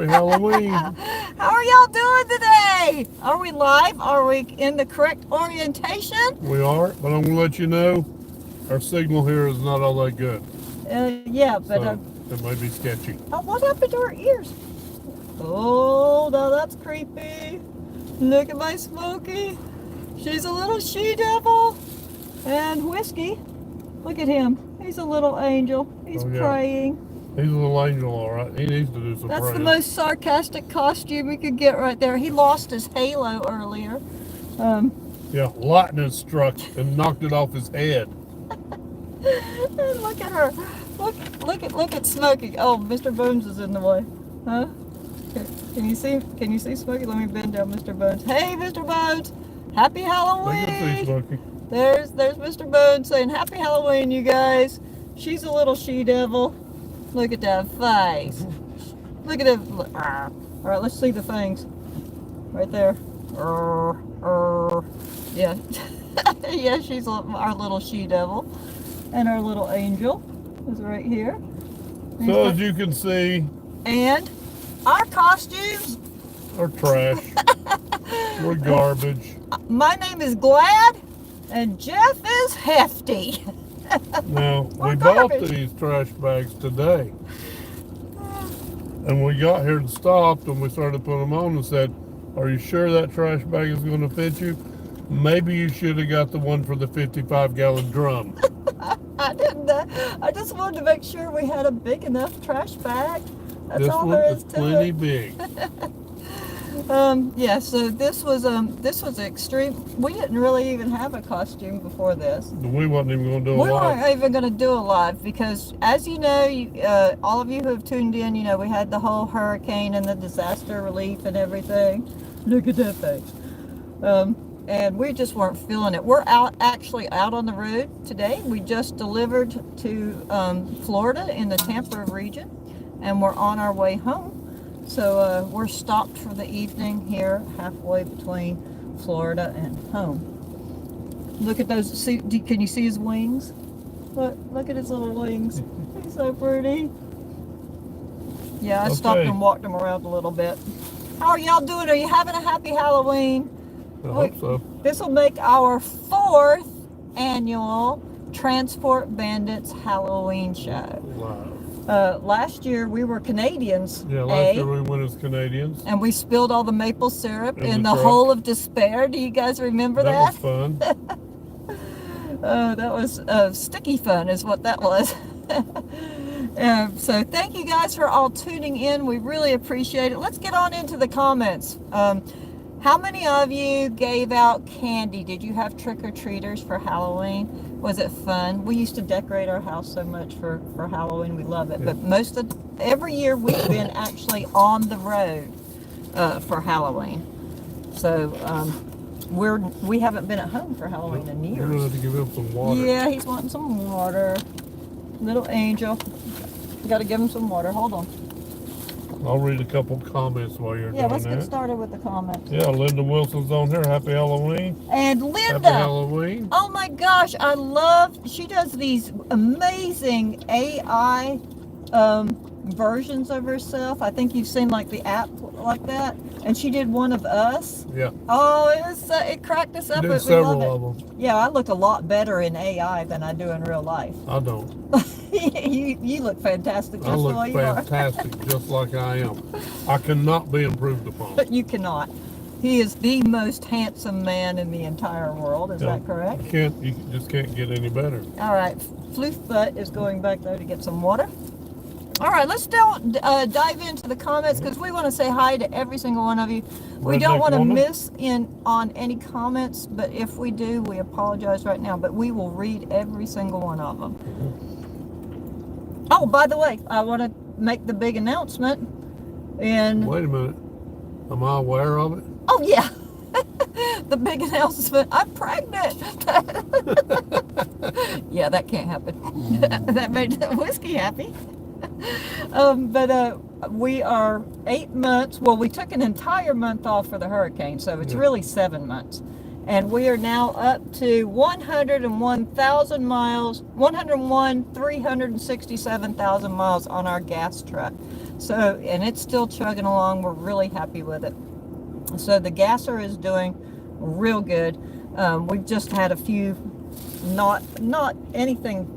Happy Halloween. How are y'all doing today? Are we live? Are we in the correct orientation? We are, but I'm going to let you know our signal here is not all that good. Yeah, but... So it might be sketchy. Oh, what happened to our ears? Oh, now that's creepy. Look at my Smokey. She's a little she-devil. And Whiskey, look at him. He's a little angel. He's praying. He's a little angel, all right. He needs to do some That's praying. the most sarcastic costume we could get right there. He lost his halo earlier. Yeah, lightning struck and knocked it off his head. And look at her. Look at Smokey. Oh, Mr. Bones is in the way. Huh? Can you see Smokey? Let me bend down Mr. Bones. Hey, Mr. Bones. Happy Halloween. I can see Smokey. There's Mr. Bones saying happy Halloween, you guys. She's a little she-devil. Look at that face. Look at it. All right, let's see the fangs. Right there. Yeah. Yeah, she's our little she-devil. And our little angel is right here. So as you can see. And our costumes are trash. We're garbage. My name is Glad. And Jeff is hefty. Now, we bought these trash bags today. And we got here and stopped and we started putting them on and said, are you sure that trash bag is going to fit you? Maybe you should have got the one for the 55-gallon drum. I didn't. I just wanted to make sure we had a big enough trash bag. That's this all one there is is to plenty it. big. Yeah, so this was extreme. We didn't really even have a costume before this. We wasn't even going to do a live. We weren't even going to do a live because, as you know, all of you who have tuned in, you know, we had the whole hurricane and the disaster relief and everything. Look at that face. And we just weren't feeling it. We're actually out on the road today. We just delivered to Florida in the Tampa region, and we're on our way home. So we're stopped for the evening here, halfway between Florida and home. Look at those. See, can you see his wings? Look at his little wings. He's so pretty. Yeah, I stopped and walked him around a little bit. How are y'all doing? Are you having a happy Halloween? I hope so. This will make our 4th annual Transport Bandits Halloween show. Wow. Last year we were Canadians. Yeah, last year we went as Canadians. And we spilled all the maple syrup in the hole of despair. Do you guys remember that? That was fun. Oh, that was sticky fun is what that was. So thank you guys for all tuning in. We really appreciate it. Let's get on into the comments. How many of you gave out candy? Did you have trick-or-treaters for Halloween? Was it fun? We used to decorate our house so much for Halloween. We love it. Yeah. But every year we've been actually on the road for Halloween. So we haven't been at home for Halloween in years. We're going to have to give him some water. Yeah, he's wanting some water. Little angel. You got to give him some water. Hold on. I'll read a couple comments while you're doing that. Yeah, let's get started with the comments. Yeah, Linda Wilson's on here. Happy Halloween. And Linda. Happy Halloween. Oh my gosh, she does these amazing AI versions of herself. I think you've seen like the app like that. And she did one of us. Yeah. Oh, it cracked us up. Did several of them. Yeah, I look a lot better in AI than I do in real life. I don't. you look fantastic just the way you are. I look fantastic just like I am. I cannot be improved upon. But you cannot. He is the most handsome man in the entire world. Is that correct? You just can't get any better. All right. Floofbutt is going back there to get some water. All right, let's dive into the comments because we want to say hi to every single one of you. We don't want to miss on any comments, but if we do, we apologize right now. But we will read every single one of them. Oh, by the way, I want to make the big announcement. And wait a minute, am I aware of it? Oh yeah, the big announcement. I'm pregnant. Yeah, that can't happen. That made Whiskey happy. But we are 8 months. Well, we took an entire month off for the hurricane, so it's really 7 months. And we are now up to 101,000 miles, 367,000 miles on our gas truck. So, and it's still chugging along. We're really happy with it. So the gasser is doing real good. We've just had a few, not anything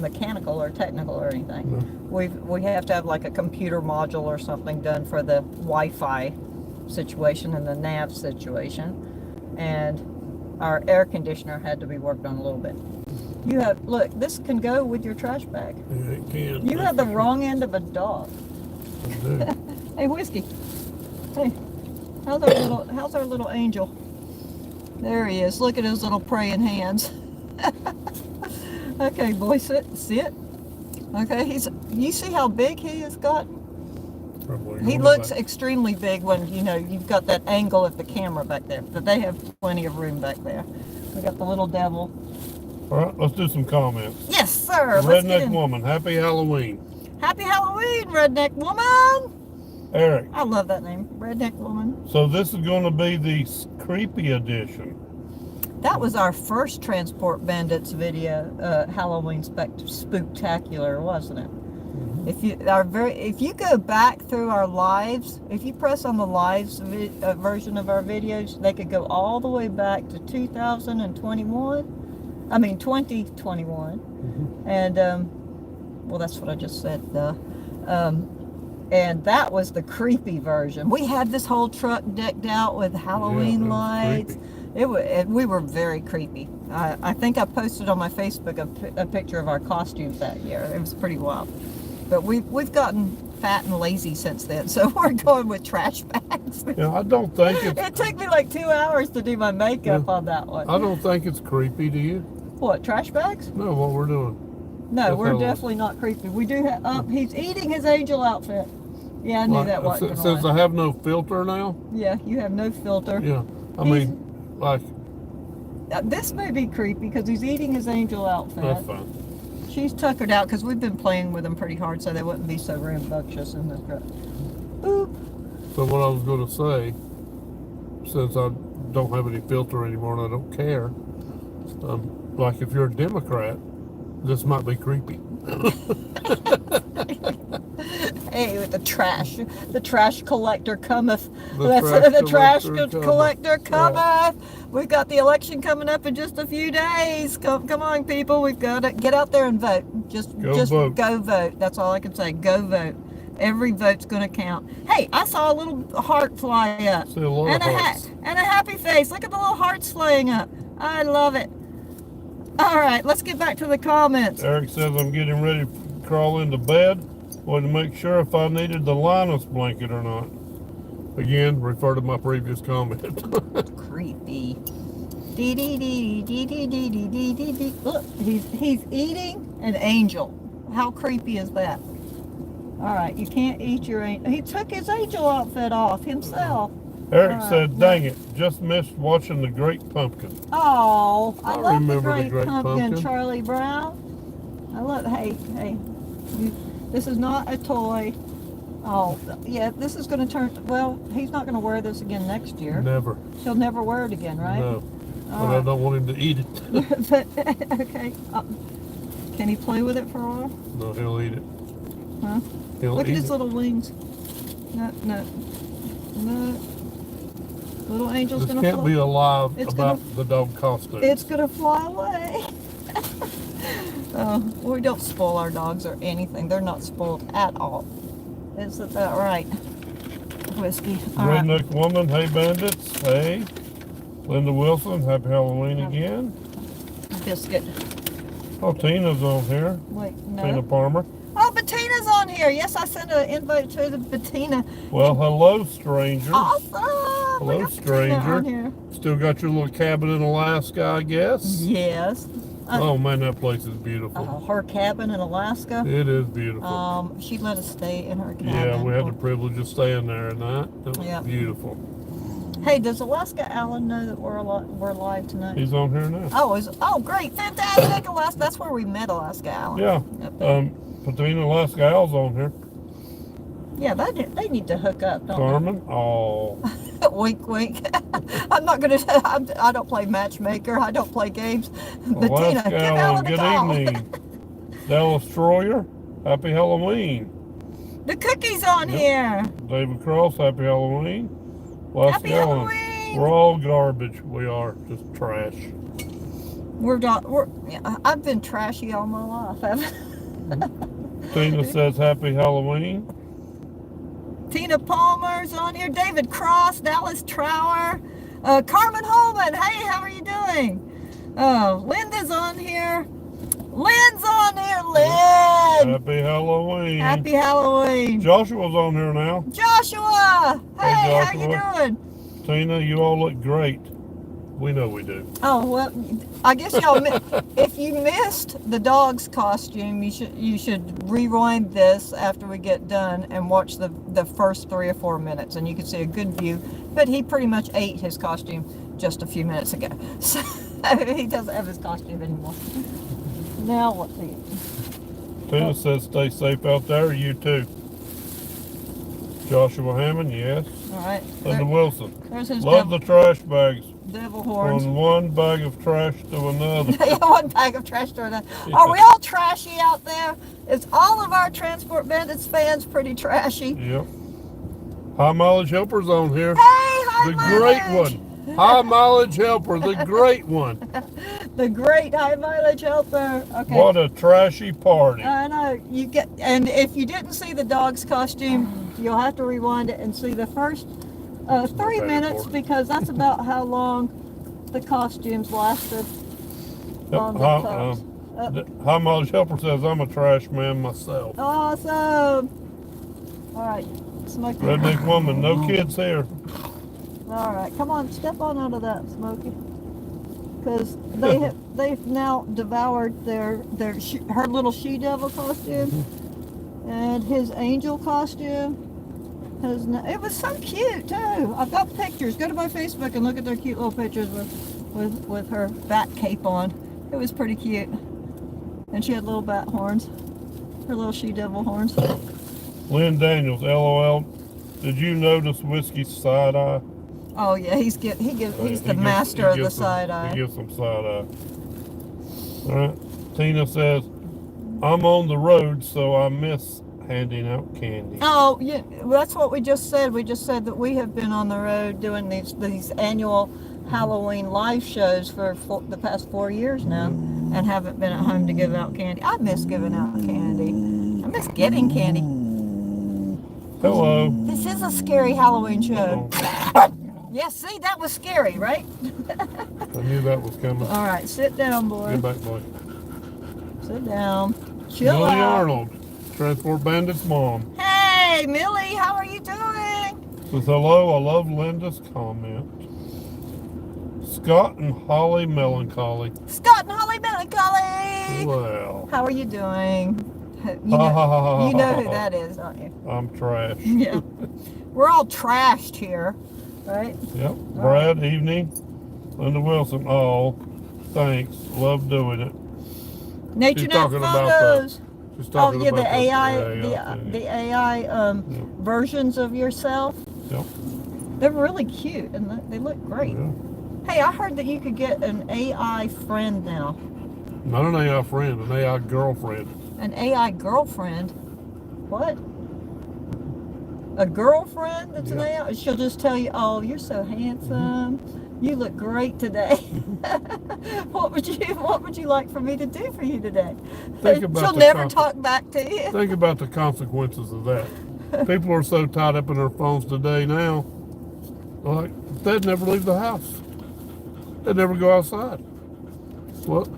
mechanical or technical or anything. No. We have to have like a computer module or something done for the Wi-Fi situation and the nav situation, and our air conditioner had to be worked on a little bit. You have, look, this can go with your trash bag. Yeah, it can. You have the wrong end of a dog. I do. Hey, Whiskey. Hey, how's our little angel? There he is. Look at his little praying hands. Okay, boy, sit. Okay, you see how big he has gotten? Probably He going looks back. extremely big when, you know, you've got that angle of the camera back there. But they have plenty of room back there. We got the little devil. All right, let's do some comments. Yes, sir. Let's get Redneck in. Woman, happy Halloween. Happy Halloween, Redneck Woman. Eric, I love that name, Redneck Woman. so this is going to be the creepy edition. That was our first Transport Bandits video, Halloween spooktacular, wasn't it? If you go back through our lives, if you press on the lives version of our videos, they could go all the way back to 2021. I mean 2021, and well, that's what I just said. And that was the creepy version. We had this whole truck decked out with Halloween lights. We were very creepy. I think I posted on my Facebook a picture of our costumes that year. It was pretty wild. But we've gotten fat and lazy since then, so we're going with trash bags. Yeah, I don't think it's. It took me like 2 hours to do my makeup on that one. I don't think it's creepy, do you? What, trash bags? No, what we're doing. No, That's we're how- definitely not creepy. We do have, he's eating his angel outfit. Yeah, I knew that wasn't gonna Since lie. I have no filter now. Yeah, you have no filter. Yeah, I mean, like, This may be creepy because he's eating his angel outfit. that's fine. She's tuckered out because we've been playing with them pretty hard so they wouldn't be so rambunctious in the truck. Boop. So what I was going to say, since I don't have any filter anymore and I don't care, like if you're a Democrat, this might be creepy. Hey, with the trash collector cometh. The trash The trash collector collector cometh. cometh. We've got the election coming up in just a few days. Come on, people. We've got to get out there and vote. Just vote. go vote. That's all I can say. Go vote. Every vote's going to count. Hey, I saw a little heart fly up. See a lot and of hearts. and a happy face. Look at the little hearts flying up. I love it. All right, let's get back to the comments. Eric says I'm getting ready to crawl into bed. Wanted to make sure if I needed the Linus blanket or not. Again, refer to my previous comment. Creepy. Dee dee dee dee dee dee dee dee dee dee. Look, he's eating an angel. How creepy is that? All right, you can't eat your angel. He took his angel outfit off himself. Eric All right. said, dang it, just missed watching the Great Pumpkin. Oh, I love the remember the great, Great pumpkin, Pumpkin. Charlie Brown. I love. Hey, this is not a toy. Oh, yeah, this is going to turn. Well, he's not going to wear this again next year. Never. He'll never wear it again, right? No. All But I right. don't want him to eat it. But, okay. Can he play with it for a while? No, he'll eat it. Huh? He'll Look at eat his it. little wings. No. Little angel's This gonna can't fly. be alive It's about the dog costume. It's gonna fly away. We don't spoil our dogs or anything. They're not spoiled at all. Isn't that right? Whiskey. All right. Redneck Woman, hey Bandits, hey. Linda Wilson, happy Halloween again. Biscuit. Oh, Tina's on here. Wait, Tina no. Palmer. Oh, Bettina's on here. Yes, I sent an invite to the Bettina. Well, hello, stranger. Awesome. We Hello, got Bettina on stranger. here. Still got your little cabin in Alaska, I guess. Yes. Oh man, that place is beautiful. Her cabin in Alaska. It is beautiful. She let us stay in her cabin. Yeah, we had the privilege of staying there at night. It was Yeah. beautiful. Hey, does Alaska Alan know that we're live tonight? He's on here now. Oh, great, fantastic, Alaska. That's where we met Alaska Alan. Yeah. Up there. Patina Alaska Al's on here. Yeah, they need to hook up, don't Carmen. Oh. they? Wink, wink. I'm not gonna. I don't play matchmaker. I don't play games. But Tina, give Ellen a good call. evening. Dallas Destroyer, happy Halloween. The cookie's on here. David Cross, happy Halloween. Les Happy Ellen, Halloween. we're all garbage. We are just trash. I've been trashy all my life. Tina says happy Halloween. Tina Palmer's on here. David Cross, Dallas Trower, Carmen Holman. Hey, how are you doing? Linda's on here. Lynn's on here. Lynn. Happy Halloween. Happy Halloween. Joshua's on here now. Joshua. Hey, Joshua. how you doing? Tina, you all look great. We know we do. Oh well, I guess y'all. If you missed the dog's costume, you should rewind this after we get done and watch the first 3 or 4 minutes, and you can see a good view. But he pretty much ate his costume just a few minutes ago, so he doesn't have his costume anymore. Now what's he? Tina says stay safe out there. You too. Joshua Hammond, yes. All right. Linda Wilson. There's his Love the trash bags. devil horns. From one bag of trash to another. One bag of trash to another. Are we all trashy out there? Is all of our Transport Bandits fans pretty trashy? Yep. High Mileage Helper's on here. Hey, High The Mileage. great one. High Mileage Helper, the great one. The great High Mileage Helper. Okay. What a trashy party. I know. And if you didn't see the dog's costume, you'll have to rewind it and see the first 3 minutes, because that's about how long the costumes lasted. Yep. On the tops. High Mileage Helper says I'm a trash man myself. Awesome. All right. Smokey. Redneck woman, no kids here. All right, come on, step on out of that, Smokey, because they've now devoured her little she-devil costume, and his angel costume it was so cute too. I've got pictures. Go to my Facebook and look at their cute little pictures with her bat cape on. It was pretty cute, and she had little bat horns, her little she-devil horns. Lynn Daniels, LOL. Did you notice Whiskey's side eye? Oh yeah, he's the master of the side eye. He gives some side eye. All right. Tina says, I'm on the road, so I miss handing out candy. Oh yeah, that's what we just said. We just said that we have been on the road doing these annual Halloween live shows for the past 4 years now, and haven't been at home to give out candy. I miss giving out candy. I miss getting candy. Hello. This is a scary Halloween show. Yeah, see, that was scary, right? I knew that was coming. All right, sit down, boy. Get back, boy. Sit down. Chill Millie out. Arnold, Transport Bandits mom. Hey, Millie, how are you doing? Says hello, I love Linda's comment. Scott and Holly Melancholy. Scott and Holly Melancholy. Well. How are you doing? You know who that is, don't you? I'm trash. Yeah. We're all trashed here, right? Yep. Brad, evening. Linda Wilson, oh, thanks. Love doing it. Nature She's Net talking about photos. She's talking the about AI, the AI versions of yourself. Yep. They're really cute and they look great. Yeah. Hey, I heard that you could get an AI friend now. Not an AI friend, an AI girlfriend. An AI girlfriend? What? A girlfriend that's an AI? She'll just tell you, oh, you're so handsome. You look great today. What would you like for me to do for you today? She'll never talk back to you. Think about the consequences of that. People are so tied up in their phones today now, like they'd never leave the house. They'd never go outside. What?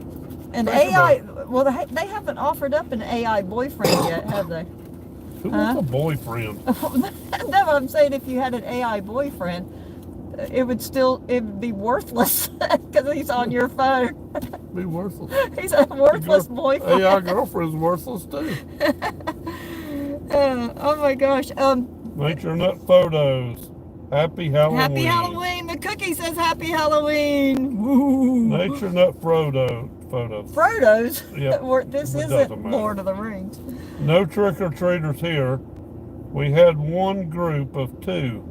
An AI, well, they haven't offered up an AI boyfriend yet, have they? Who wants a boyfriend? No, I'm saying if you had an AI boyfriend, it would be worthless because he's on your phone. Be worthless. He's a worthless boyfriend. AI girlfriend's worthless too. Oh my gosh. Nature Nut Photos. Happy Halloween. Happy Halloween. The cookie says Happy Halloween. Woo. Nature Nut Photos. Frodo's? Yep. This It isn't doesn't matter. Lord of the Rings. No trick-or-treaters here. We had one group of 2.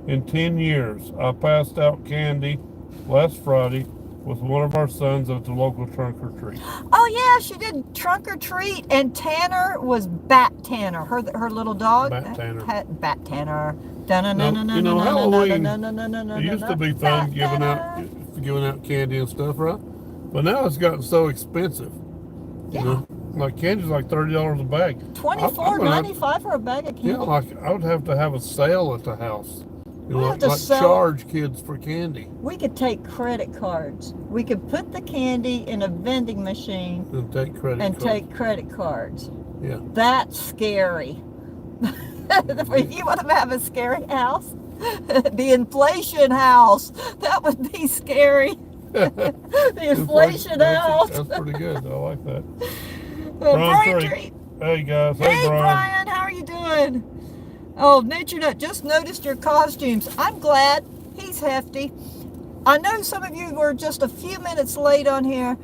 in 10 years. I passed out candy last Friday with one of our sons at the local trunk or treat. Oh yeah, she did trunk or treat, and Tanner was Bat Tanner, her little dog. Bat Tanner. Bat Tanner. You know, Halloween, it used to be fun giving out candy and stuff, right? But now it's gotten so expensive. Yeah. You know, like candy's like $30 a bag. $24.95 for a bag of candy. Yeah, like I would have to have a sale at the house. You know, like sell, charge kids for candy. We could take credit cards. We could put the candy in a vending machine and take credit cards. Yeah. That's scary. If you want to have a scary house, the inflation house, that would be scary. The inflation house. That's pretty good. I like that. Brian Treat. Hey guys. Hey Brian, how are you doing? Oh, Nature Nut, just noticed your costumes. I'm glad. He's hefty. I know some of you were just a few minutes late on here.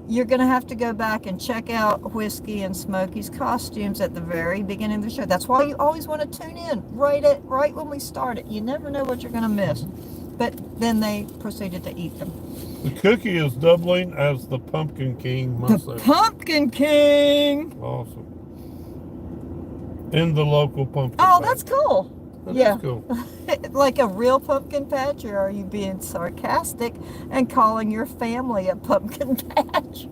You're going to have to go back and check out Whiskey and Smokey's costumes at the very beginning of the show. That's why you always want to tune in right when we start it. You never know what you're going to miss. But then they proceeded to eat them. The cookie is doubling as the Pumpkin King myself. The Pumpkin King! Awesome. In the local pumpkin patch. That's cool. That's cool. Like a real pumpkin patch, or are you being sarcastic and calling your family a pumpkin patch?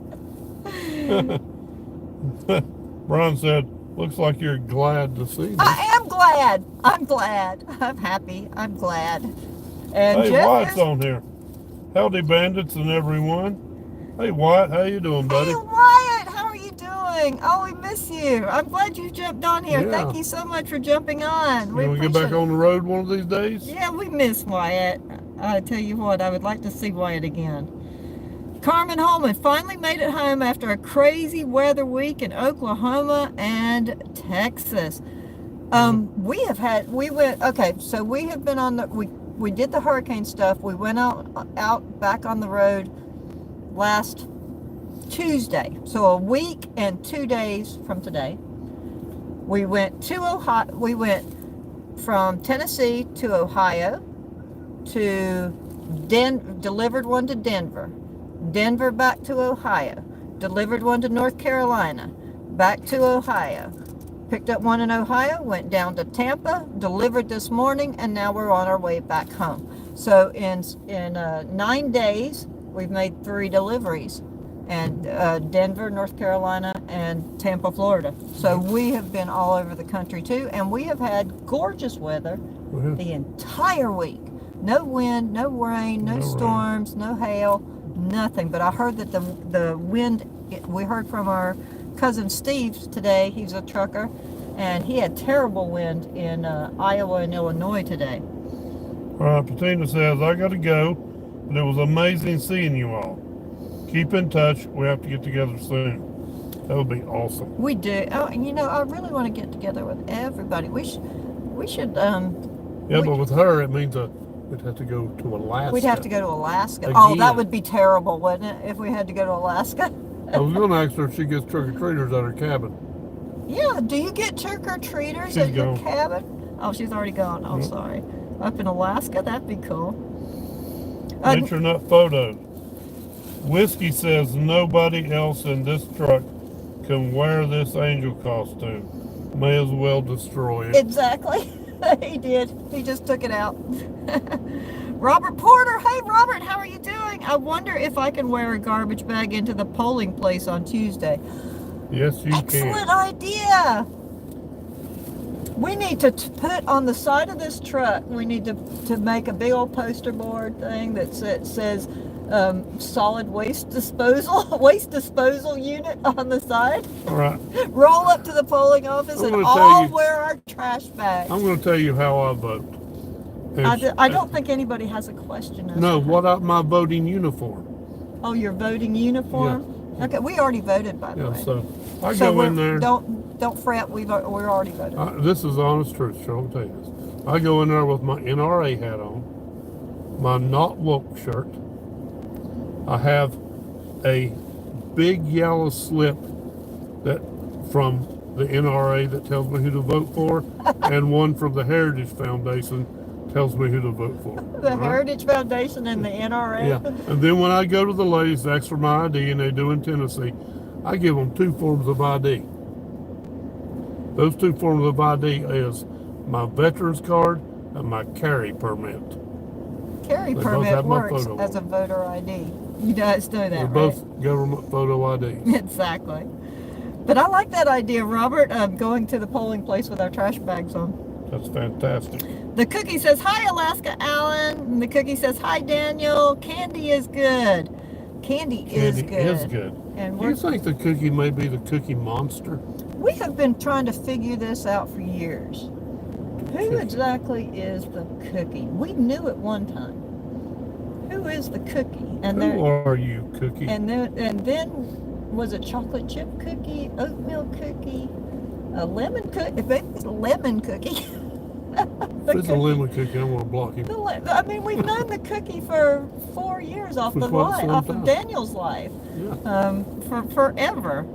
Brian said, looks like you're glad to see me. I am glad. I'm glad. I'm happy. I'm glad. And hey, Wyatt's on here. Howdy, bandits and everyone. Hey, Wyatt, how you doing, buddy? Hey, Wyatt, how are you doing? Oh, we miss you. I'm glad you jumped on here. Yeah. Thank you so much for jumping on. We get back on the road one of these days? Yeah, we miss Wyatt. I tell you what, I would like to see Wyatt again. Carmen Holman finally made it home after a crazy weather week in Oklahoma and Texas. We have been on the, we did the hurricane stuff. We went out back on the road last Tuesday. So a week and 2 days from today. We went to Ohio. We went from Tennessee to Ohio, to delivered one to Denver. Denver back to Ohio. Delivered one to North Carolina. Back to Ohio. Picked up one in Ohio, went down to Tampa, delivered this morning, and now we're on our way back home. So in 9 days, we've made 3 deliveries. And Denver, North Carolina, and Tampa, Florida. So we have been all over the country too, and we have had gorgeous weather the entire week. No wind, no rain, no storms, no hail, nothing. But I heard that the wind, we heard from our cousin Steve today, he's a trucker, and he had terrible wind in Iowa and Illinois today. All right, Patina says, I got to go, but it was amazing seeing you all. Keep in touch. We have to get together soon. That would be awesome. We do. Oh, and you know, I really want to get together with everybody. We should. Yeah, but with her, it means we'd have to go to Alaska. We'd have to go to Alaska. Again. Oh, that would be terrible, wouldn't it, if we had to go to Alaska? I was going to ask her if she gets trick-or-treaters at her cabin. Yeah, do you get trick-or-treaters at your cabin? Oh, she's already gone. Oh, sorry. Up in Alaska, that'd be cool. Nature Nut photos. Whiskey says nobody else in this truck can wear this angel costume. May as well destroy it. Exactly. He did. He just took it out. Robert Porter. Hey, Robert, how are you doing? I wonder if I can wear a garbage bag into the polling place on Tuesday. Yes, you can. Excellent idea. We need to put on the side of this truck, we need to make a big old poster board thing that says solid waste disposal unit on the side. All right. Roll up to the polling office and all wear our trash bags. I'm going to tell you how I vote. I don't think anybody has a question. No, my voting uniform? Oh, your voting uniform? Yeah. Okay, we already voted, by the way. So I go in there. Don't fret, we're already voted. This is honest truth, Cheryl. I'll tell you this. I go in there with my NRA hat on, my Not Woke shirt. I have a big yellow slip from the NRA that tells me who to vote for, and one from the Heritage Foundation tells me who to vote for. The all right? Heritage Foundation and the NRA. Yeah. And then when I go to the ladies to ask for my ID, and they do in Tennessee, I give them 2 forms of ID. Those 2 forms of ID is my veterans card and my carry permit. Carry They both permit have my works photo as a on. voter ID. You guys know that, They're right? both government photo IDs. Exactly. But I like that idea, Robert, of going to the polling place with our trash bags on. That's fantastic. The cookie says, hi, Alaska Allen. And the cookie says, hi, Daniel. Candy is good. Candy is good. Is good. And Do you think the cookie may be the cookie monster? we have been trying to figure this out for years. Who exactly is the cookie? We knew at one time. Who is the cookie? And Who are you, Cookie? And then was it chocolate chip cookie, oatmeal cookie, a lemon cookie? If it's a lemon cookie. If it's a lemon cookie, I'm gonna block him. I mean, we've known the cookie for 4 years off For the quite life, some off time. of Daniel's life, Yeah. for forever.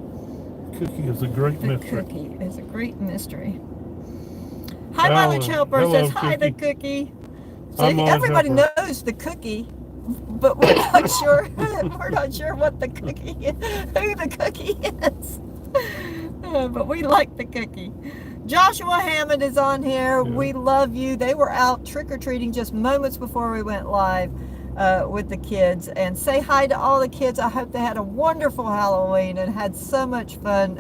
Cookie is a great The mystery. cookie is a great mystery. Hi, Alan. Mileage Helper Hello, says, hi, the Cookie. cookie. Hi, See, Mileage everybody Helper. knows the cookie, but we're not sure. We're not sure what the cookie is, who the cookie is. But we like the cookie. Joshua Hammond is on here. Yeah. We love you. They were out trick-or-treating just moments before we went live with the kids. And say hi to all the kids. I hope they had a wonderful Halloween and had so much fun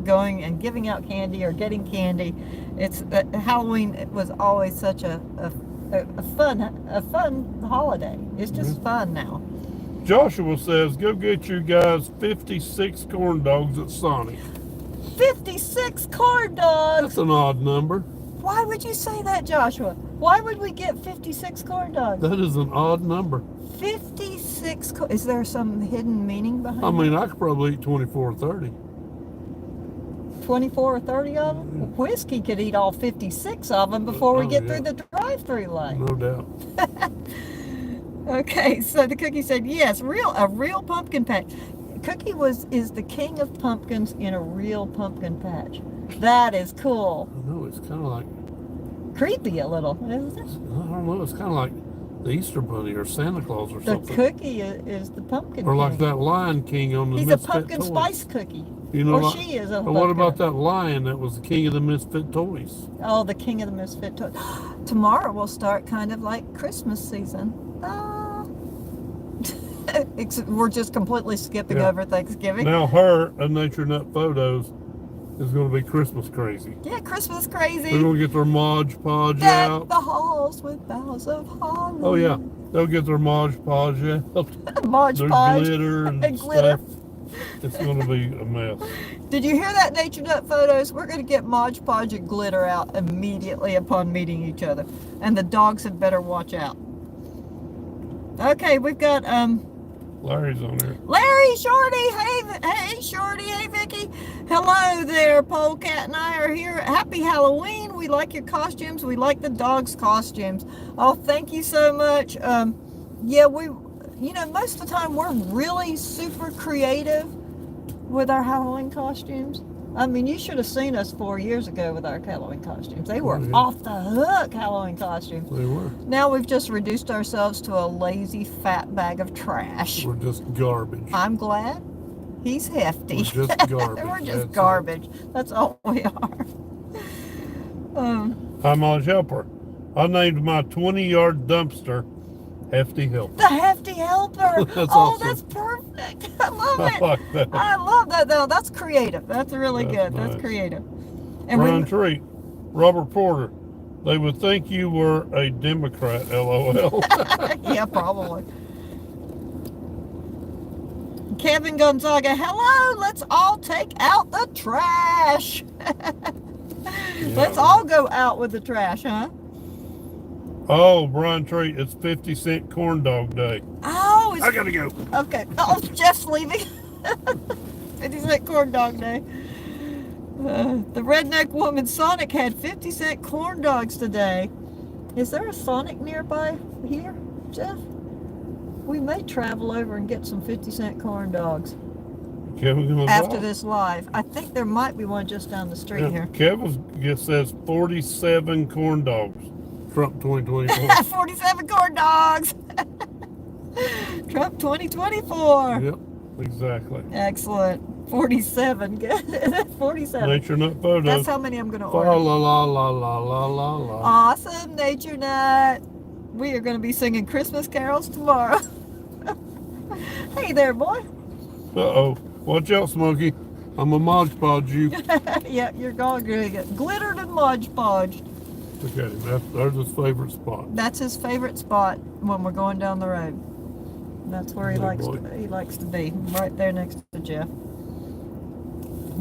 going and giving out candy or getting candy. It's Halloween was always such a fun holiday. It's just fun now. Joshua says, go get you guys 56 corn dogs at Sonic. 56 corn dogs. That's an odd number. Why would you say that, Joshua? Why would we get 56 corn dogs? That is an odd number. 56. Is there some hidden meaning behind I it? mean, I could probably eat 24 or 30. 24 or 30 of them? Yeah. Whiskey could eat all 56 of them before we get through the drive-through line. No doubt. Okay, so the cookie said, yes, a real pumpkin patch. Cookie is the king of pumpkins in a real pumpkin patch. That is cool. I know, it's kind of like, Creepy a little, isn't it? I don't know, it's kind of like the Easter Bunny or Santa Claus or The something. cookie is the pumpkin Or like king. that Lion King on the He's a Misfit pumpkin Toys. spice cookie. You know, Or like, she is a but what pumpkin. about that lion that was the king of the Misfit Toys? Oh, the king of the misfit toys. Tomorrow we'll start kind of like Christmas season. We're just completely skipping Yeah. over Thanksgiving. Now her, a Nature Nut Photos, is going to be Christmas crazy. Yeah, Christmas They're crazy. going to get their Mod Podge Deck out. the halls with boughs of holly. Oh yeah, they'll get their Mod Podge out. Mod Their Podge. glitter and Glitter. stuff. It's going to be a mess. Did you hear that, Nature Nut Photos? We're going to get Mod Podge and glitter out immediately upon meeting each other. And the dogs had better watch out. Okay, we've got Larry's on there. Larry, Shorty, hey Shorty, hey Vicky. Hello there, Polecat and I are here. Happy Halloween. We like your costumes. We like the dogs' costumes. Oh, thank you so much. Yeah, most of the time we're really super creative with our Halloween costumes. I mean, you should have seen us 4 years ago with our Halloween costumes. They were off the hook Halloween costumes. They were. Now we've just reduced ourselves to a lazy fat bag of trash. We're just garbage. I'm glad. He's hefty. We're just garbage. We're just That's garbage. That's all we are. Hi, Mileage Helper. I named my 20-yard dumpster Hefty Helper. The hefty helper. That's oh, awesome. that's perfect. I love I it. like that. I love that though. That's creative. That's really That's good. nice. That's creative. And Ron Treat. Robert Porter. They would think you were a Democrat, LOL. yeah, probably. Kevin Gonzaga, hello. Let's all take out the trash. Let's all go out with the trash, huh? Oh, Brian Treat, it's 50-cent corn dog day. Oh, it's I gotta go. okay. Oh, Jeff's leaving. 50-cent corn dog day. The redneck woman Sonic had 50-cent corn dogs today. Is there a Sonic nearby here, Jeff? We may travel over and get some 50-cent corn dogs Kevin after this live. I think there might be one just down the street here. Kevin says 47 corn dogs. Trump 2024. 47 corn dogs. Trump 2024. Yep, exactly. Excellent. 47. Good. 47. Nature Nut photo. That's how many I'm going to Fa order. la la la la la la la. Awesome, Nature Nut. We are going to be singing Christmas carols tomorrow. Hey there, boy. Uh-oh. Watch out, Smokey. I'm a Mod Podge you. Yeah, you're going to get glittered and Mod Podged. Look at him. There's his favorite spot. That's his favorite spot when we're going down the road. That's where he Hey, likes boy. to be, right there next to Jeff.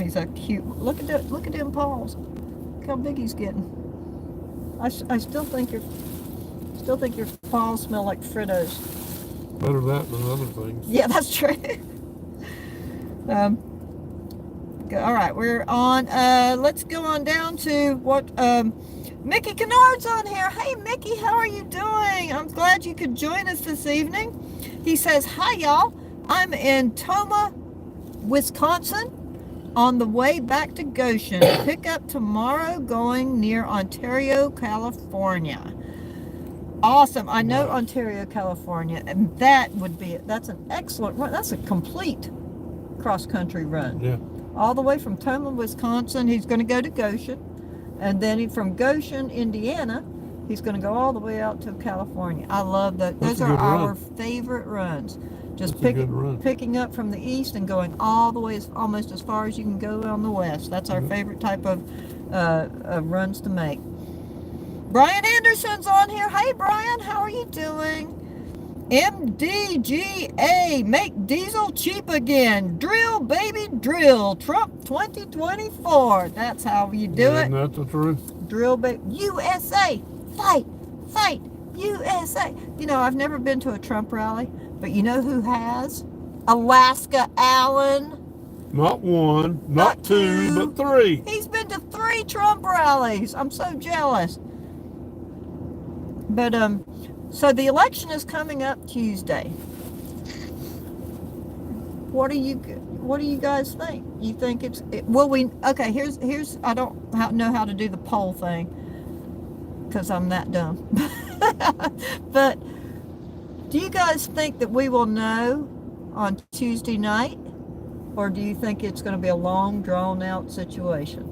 He's a cute. Look at them paws. Look how big he's getting. I still think your paws smell like Fritos. Better that than other things. Yeah, that's true. All right, we're on. Let's go on down to what Mickey Kennard's on here. Hey, Mickey, how are you doing? I'm glad you could join us this evening. He says, hi, y'all. I'm in Tomah, Wisconsin, on the way back to Goshen. Pick up tomorrow going near Ontario, California. Awesome. I know Ontario, California, and that's an excellent run. That's a complete cross-country run. Yeah. All the way from Tomah, Wisconsin. He's going to go to Goshen. And then from Goshen, Indiana, he's going to go all the way out to California. I love that. Those are our favorite runs. Just picking up from the east and going all the way, almost as far as you can go on the west. That's our favorite type of runs to make. Brian Anderson's on here. Hey, Brian, how are you doing? MDGA, make diesel cheap again. Drill, baby, drill. Trump 2024. That's how you do it. Isn't that the truth? Drill, baby. USA, fight, fight, USA. You know, I've never been to a Trump rally, but you know who has? Alaska Allen. Not one, not two, but three. He's been to 3 Trump rallies. I'm so jealous. But so the election is coming up Tuesday. What do you guys think? You think okay, here's I don't know how to do the poll thing because I'm that dumb. But do you guys think that we will know on Tuesday night, or do you think it's going to be a long drawn out situation?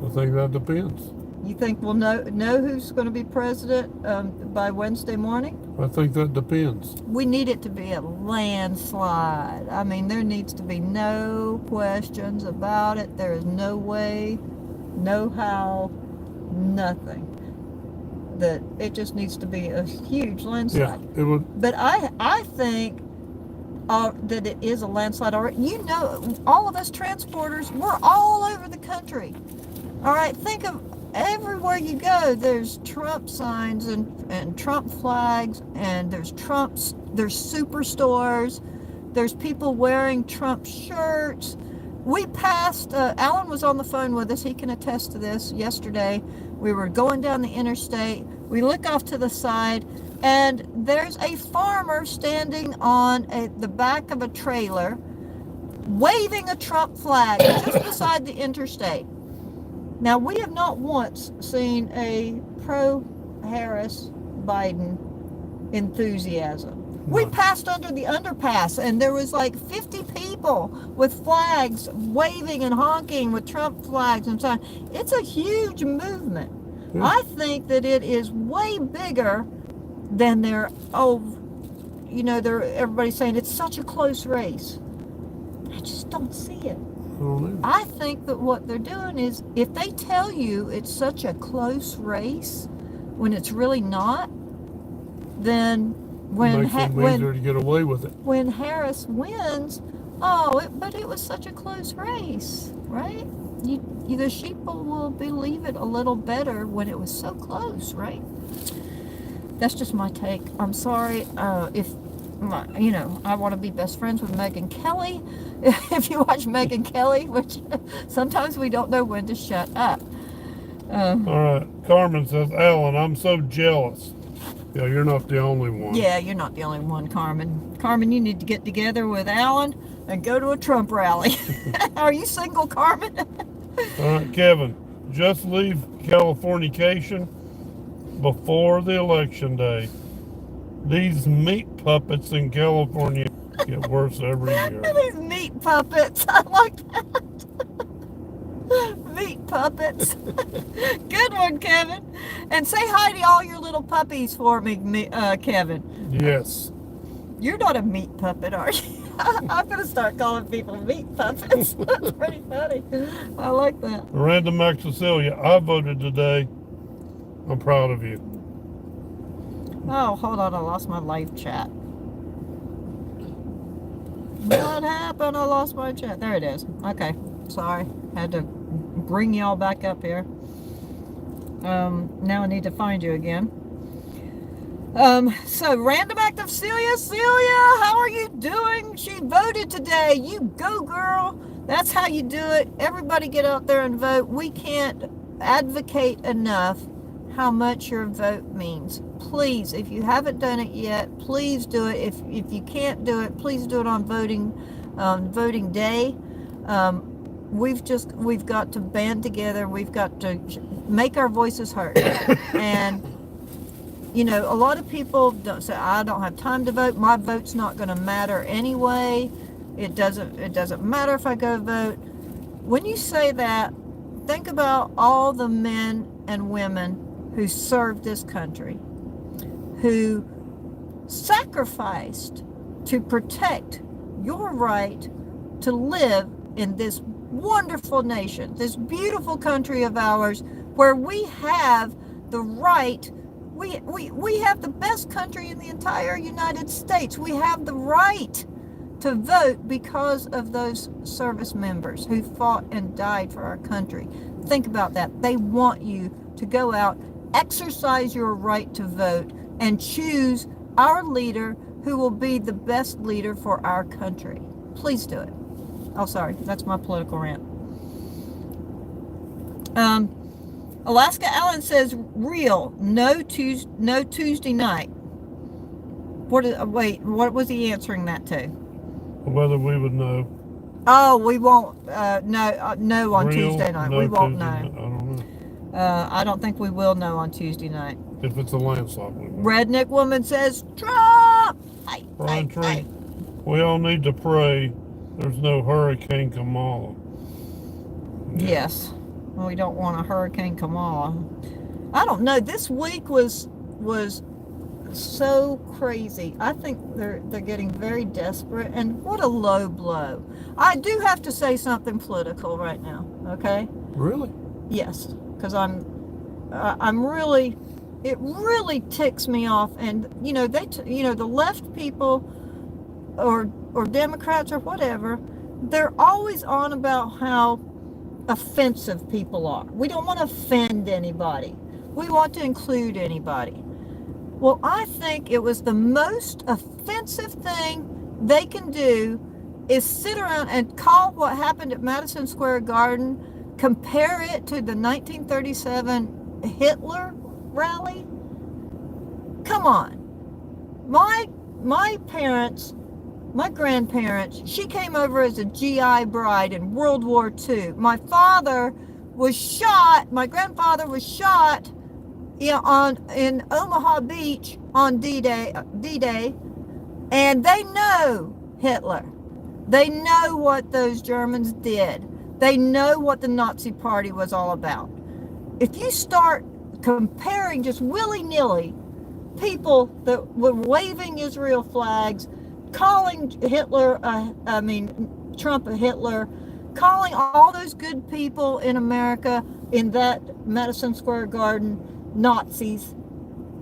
I think that depends. You think we'll know who's going to be president by Wednesday morning? I think that depends. We need it to be a landslide. I mean, there needs to be no questions about it. There is no way, no how, nothing. That it just needs to be a huge landslide. Yeah, it would. But I think that it is a landslide already. You know, all of us transporters, we're all over the country. All right, think of everywhere you go, there's Trump signs and Trump flags, and there's superstores, there's people wearing Trump shirts. We passed, Alan was on the phone with us, he can attest to this. Yesterday, we were going down the interstate, we look off to the side, and there's a farmer standing on the back of a trailer, waving a Trump flag just beside the interstate. Now, we have not once seen a pro-Harris Biden enthusiasm. We passed under the underpass, and there was like 50 people with flags waving and honking with Trump flags and so on. It's a huge movement. Yeah. I think that it is way bigger than everybody's saying it's such a close race. I just don't see it. I think that what they're doing is, if they tell you it's such a close race when it's really not, then when to get away with it. When Harris wins, but it was such a close race, right? The sheep will believe it a little better when it was so close, right? That's just my take. I'm sorry if I want to be best friends with Megyn Kelly. If you watch Megyn Kelly, which sometimes we don't know when to shut up. All right. Carmen says, Alan, I'm so jealous. Yeah, you're not the only one. Yeah, you're not the only one, Carmen. Carmen, you need to get together with Alan and go to a Trump rally. Are you single, Carmen? All right, Kevin, just leave Californication before the election day. These meat puppets in California get worse every year. These meat puppets. I like that. Meat puppets. Good one, Kevin. And say hi to all your little puppies for me, Kevin. Yes. You're not a meat puppet, are you? I'm going to start calling people meat puppets. That's pretty funny. I like that. Miranda Maxicilia, I voted today. I'm proud of you. Oh, hold on. I lost my live chat. What happened? I lost my chat. There it is. Okay. Sorry. Had to bring y'all back up here. Now I need to find you again. So random act of Celia. Celia, how are you doing? She voted today. You go, girl. That's how you do it. Everybody get out there and vote. We can't advocate enough how much your vote means. Please, if you haven't done it yet, please do it. If you can't do it, please do it on voting day. We've got to band together. We've got to make our voices heard. And you know, a lot of people don't say, I don't have time to vote. My vote's not going to matter anyway. It doesn't matter if I go vote. When you say that, think about all the men and women who served this country, who sacrificed to protect your right to live in this wonderful nation, this beautiful country of ours, where we have the right. We have the best country in the entire United States. We have the right to vote because of those service members who fought and died for our country. Think about that. They want you to go out, exercise your right to vote, and choose our leader who will be the best leader for our country. Please do it. Oh, sorry. That's my political rant. Alaska Allen says, real, no Tuesday night. Wait, what was he answering that to? Whether we would know. Oh, we won't know on Real, Tuesday night. no We won't Tuesday know. night. I don't know. I don't think we will know on Tuesday night. If it's a landslide, we will. Redneck woman says, Trump! Brian Tree, we all need to pray there's no Hurricane Kamala. Yes. We don't want a Hurricane Kamala. I don't know. This week was so crazy. I think they're getting very desperate, and what a low blow. I do have to say something political right now. Okay? Really? Yes, because I'm really. It really ticks me off, and you know the left people, or Democrats or whatever, they're always on about how offensive people are. We don't want to offend anybody. We want to include anybody. Well, I think it was the most offensive thing they can do is sit around and call what happened at Madison Square Garden, compare it to the 1937 Hitler rally. Come on. My parents, my grandparents, she came over as a GI bride in World War II. My grandfather was shot in Omaha Beach on D-Day, and they know Hitler. They know what those Germans did. They know what the Nazi Party was all about. If you start comparing just willy-nilly people that were waving Israel flags, calling Trump a Hitler, calling all those good people in America in that Madison Square Garden Nazis,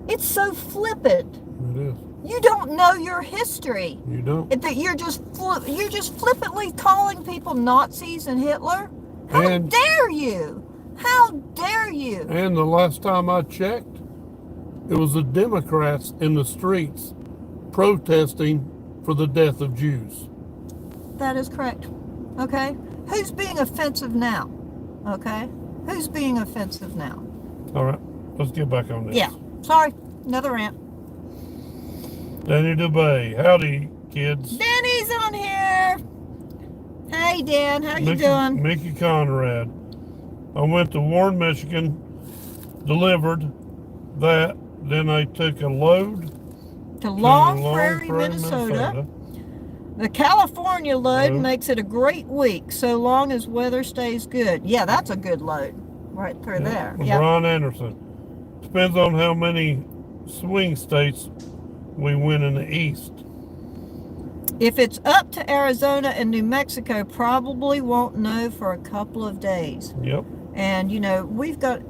it's so flippant. It is. You don't know your history. You don't. That you're just flippantly calling people Nazis and Hitler. How dare you? How dare you? And the last time I checked, it was the Democrats in the streets protesting for the death of Jews. That is correct. Okay? Who's being offensive now? Okay? Who's being offensive now? All right, let's get back on this. Yeah. Sorry. Another rant. Danny DeBay. Howdy, kids. Danny's on here. Hey, Dan. How you doing? Mickey Conrad. I went to Warren, Michigan delivered that. Then they took a load To to Long Prairie, Minnesota. The California load makes it a great week, so long as weather stays good. Yeah, that's a good load right through there. Yeah. Brian Anderson. Depends on how many swing states we win in the East. If it's up to Arizona and New Mexico, probably won't know for a couple of days. Yep. And, you know, we've got,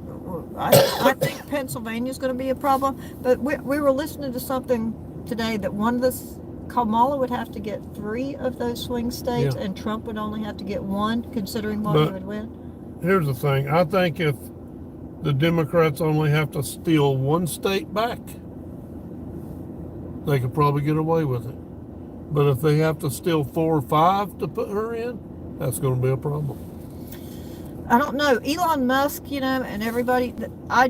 I think Pennsylvania's going to be a problem. But we were listening to something today that one of the, Kamala would have to get 3 of those swing states, and Trump would only have to get 1, considering what he would win. Here's the thing. I think if the Democrats only have to steal 1 state back, they could probably get away with it. But if they have to steal 4 or 5 to put her in, that's going to be a problem. I don't know. Elon Musk, you know, and everybody, I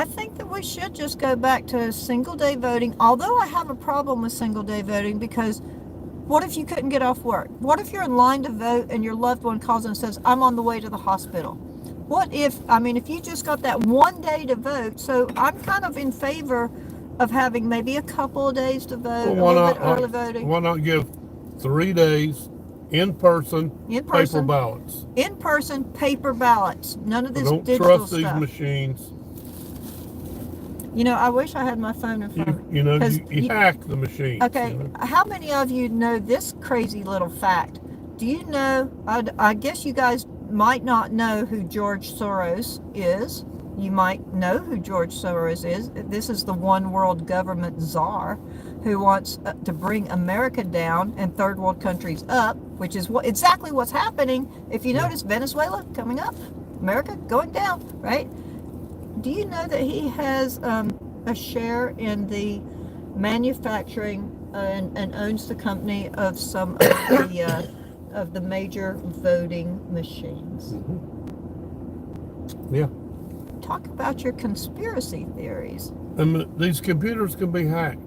think that we should just go back to single-day voting, although I have a problem with single-day voting, because what if you couldn't get off work? What if you're in line to vote and your loved one calls and says, I'm on the way to the hospital? What if, I mean, if you just got that 1 day to vote, so I'm kind of in favor of having maybe a couple of days to vote, a little bit early voting. Why not give 3 days in person, paper ballots? In person, paper ballots. None of this don't digital trust these stuff. Machines. You know, I wish I had my phone in front of me. You know, you hack the machines. Okay, you know? How many of you know this crazy little fact? Do you know, I guess you guys might not know who George Soros is. You might know who George Soros is. This is the one world government czar who wants to bring America down and third world countries up, which is exactly what's happening. If you notice, Venezuela coming up, America going down, right? Do you know that he has a share in the manufacturing and owns the company of some of the major voting machines? Mm-hmm. Yeah. Talk about your conspiracy theories. And these computers can be hacked.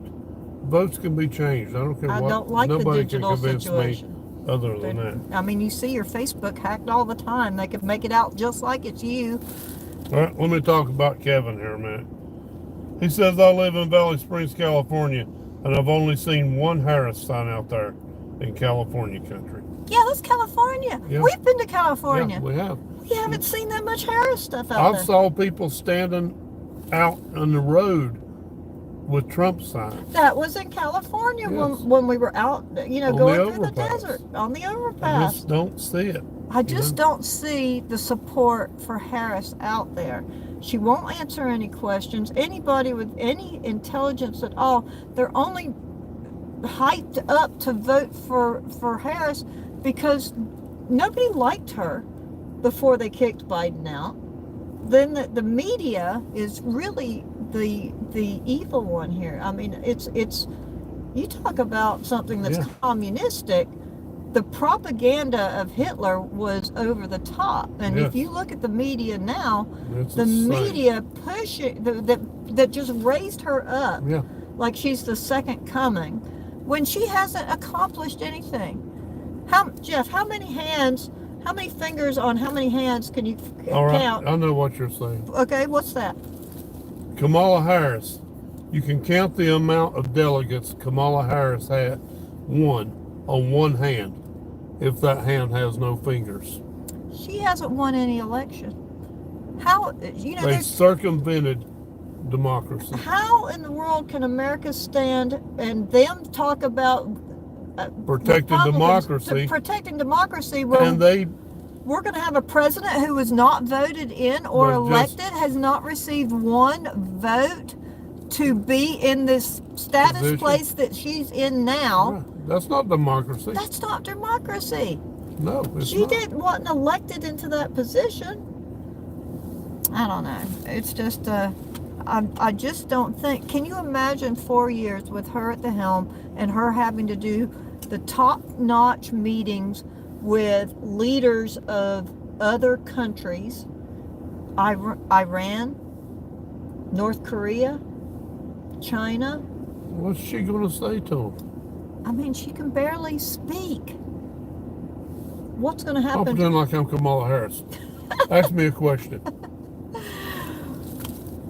Votes can be changed. I don't care what. I don't like the digital situation. Other than that. I mean, you see your Facebook hacked all the time. They could make it out just like it's you. All right, let me talk about Kevin here a minute. He says, I live in Valley Springs, California, and I've only seen 1 Harris sign out there in California country. Yeah, that's California. Yeah. We've been to California. Yeah, we have. We haven't seen that much Harris stuff out there. I saw people standing out on the road with Trump signs. That was in California when we were out, you know, going through the desert, on the overpass. I just don't see it. I just don't see the support for Harris out there. She won't answer any questions. Anybody with any intelligence at all, they're only hyped up to vote for Harris because nobody liked her before they kicked Biden out. Then the media is really the evil one here. I mean, it's you talk about something that's communistic. The propaganda of Hitler was over the top, and if you look at the media now, the media pushing that just raised her up like she's the second coming when she hasn't accomplished anything. Jeff, how many fingers on how many hands can you count? I know what you're saying. Okay, what's that? Kamala Harris. You can count the amount of delegates Kamala Harris had won on 1 hand, if that hand has no fingers. She hasn't won any election. How, you know, they circumvented democracy. How in the world can America stand and them talk about protecting democracy? Protecting democracy when we're going to have a president who was not voted in or elected, has not received 1 vote to be in this status place that she's in now. Yeah, that's not democracy. That's not democracy. No, it's she wasn't elected into that position. I don't know. It's just, I just don't think. Can you imagine 4 years with her at the helm and her having to do the top-notch meetings with leaders of other countries, Iran, North Korea, China? What's she going to say to them? I mean, she can barely speak. What's going to happen? I'll pretend like I'm Kamala Harris. Ask me a question.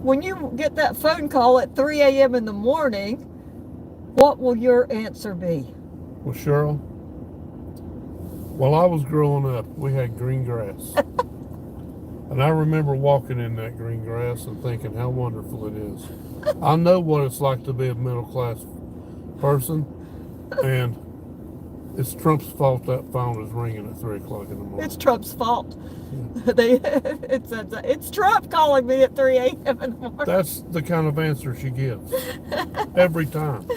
when you get that phone call at 3 a.m. in the morning, what will your answer be? Well, Cheryl, while I was growing up, we had green grass. And I remember walking in that green grass and thinking how wonderful it is. I know what it's like to be a middle-class person, and it's Trump's fault that phone is ringing at 3 o'clock in the morning. It's Trump's fault. It's Trump calling me at 3 a.m. in the morning. That's the kind of answer she gives every time.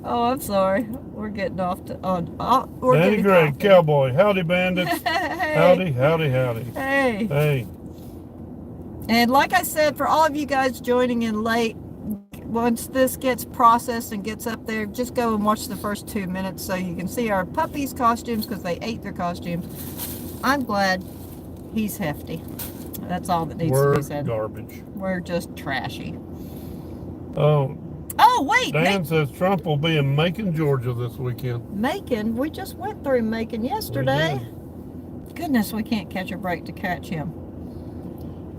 Oh, I'm sorry. We're getting off to Danny Gregg, cowboy. Howdy, bandits. Hey. Howdy, howdy, howdy. Hey. Hey. And like I said, for all of you guys joining in late, once this gets processed and gets up there, just go and watch the first 2 minutes so you can see our puppies' costumes because they ate their costumes. I'm glad he's hefty. That's all that needs to be said. We're garbage. We're just trashy. Oh, Wait. Dan says Trump will be in Macon, Georgia this weekend. Macon? We just went through Macon yesterday. Goodness, we can't catch a break to catch him.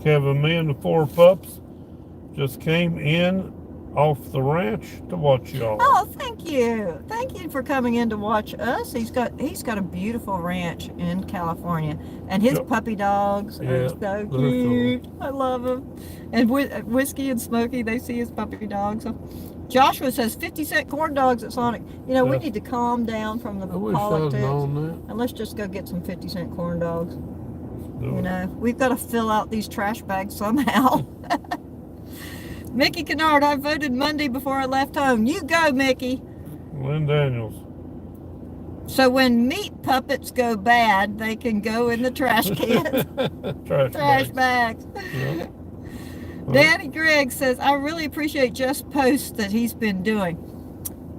Kevin, me and the 4 pups just came in off the ranch to watch y'all. Oh, thank you. Thank you for coming in to watch us. He's got a beautiful ranch in California, and his puppy dogs are so cute. Cool. I love them. And Whiskey and Smokey, they see his puppy dogs. Joshua says 50-cent corn dogs at Sonic. You know, we need to calm down from the politics. And let's just go get some 50-cent corn dogs. You know, we've got to fill out these trash bags somehow. Mickey Kennard, I voted Monday before I left home. You go, Mickey. Lynn Daniels. So when meat puppets go bad, they can go in the trash can. trash bags. Yep. Danny Gregg says, I really appreciate Jeff's posts that he's been doing.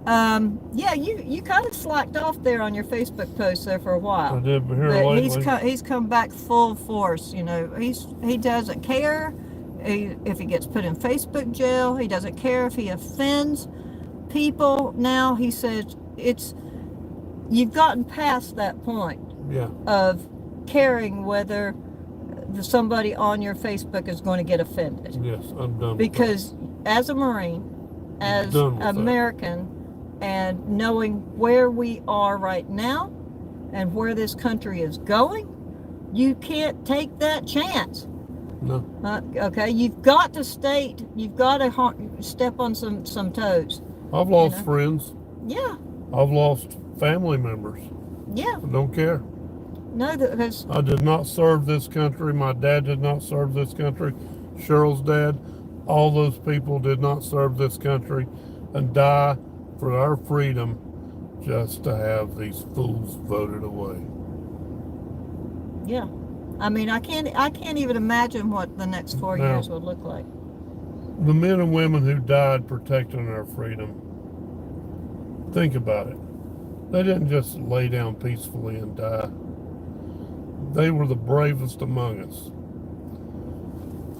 Yeah, you kind of slacked off there on your Facebook posts there for a while. I did, but here lately. He's come back full force. You know, he doesn't care if he gets put in Facebook jail. He doesn't care if he offends people. Now he says you've gotten past that point of caring whether somebody on your Facebook is going to get offended. Yes, I'm done. Because as a Marine, as American, and knowing where we are right now and where this country is going, you can't take that chance. No. Okay, you've got to step on some toes. I've lost friends. Yeah. I've lost family members. Yeah. I don't care. No, because I did not serve this country. My dad did not serve this country. Cheryl's dad, all those people did not serve this country and die for our freedom just to have these fools voted away. Yeah. I mean, I can't even imagine what the next 4 years would look like. The men and women who died protecting our freedom, think about it. They didn't just lay down peacefully and die. They were the bravest among us.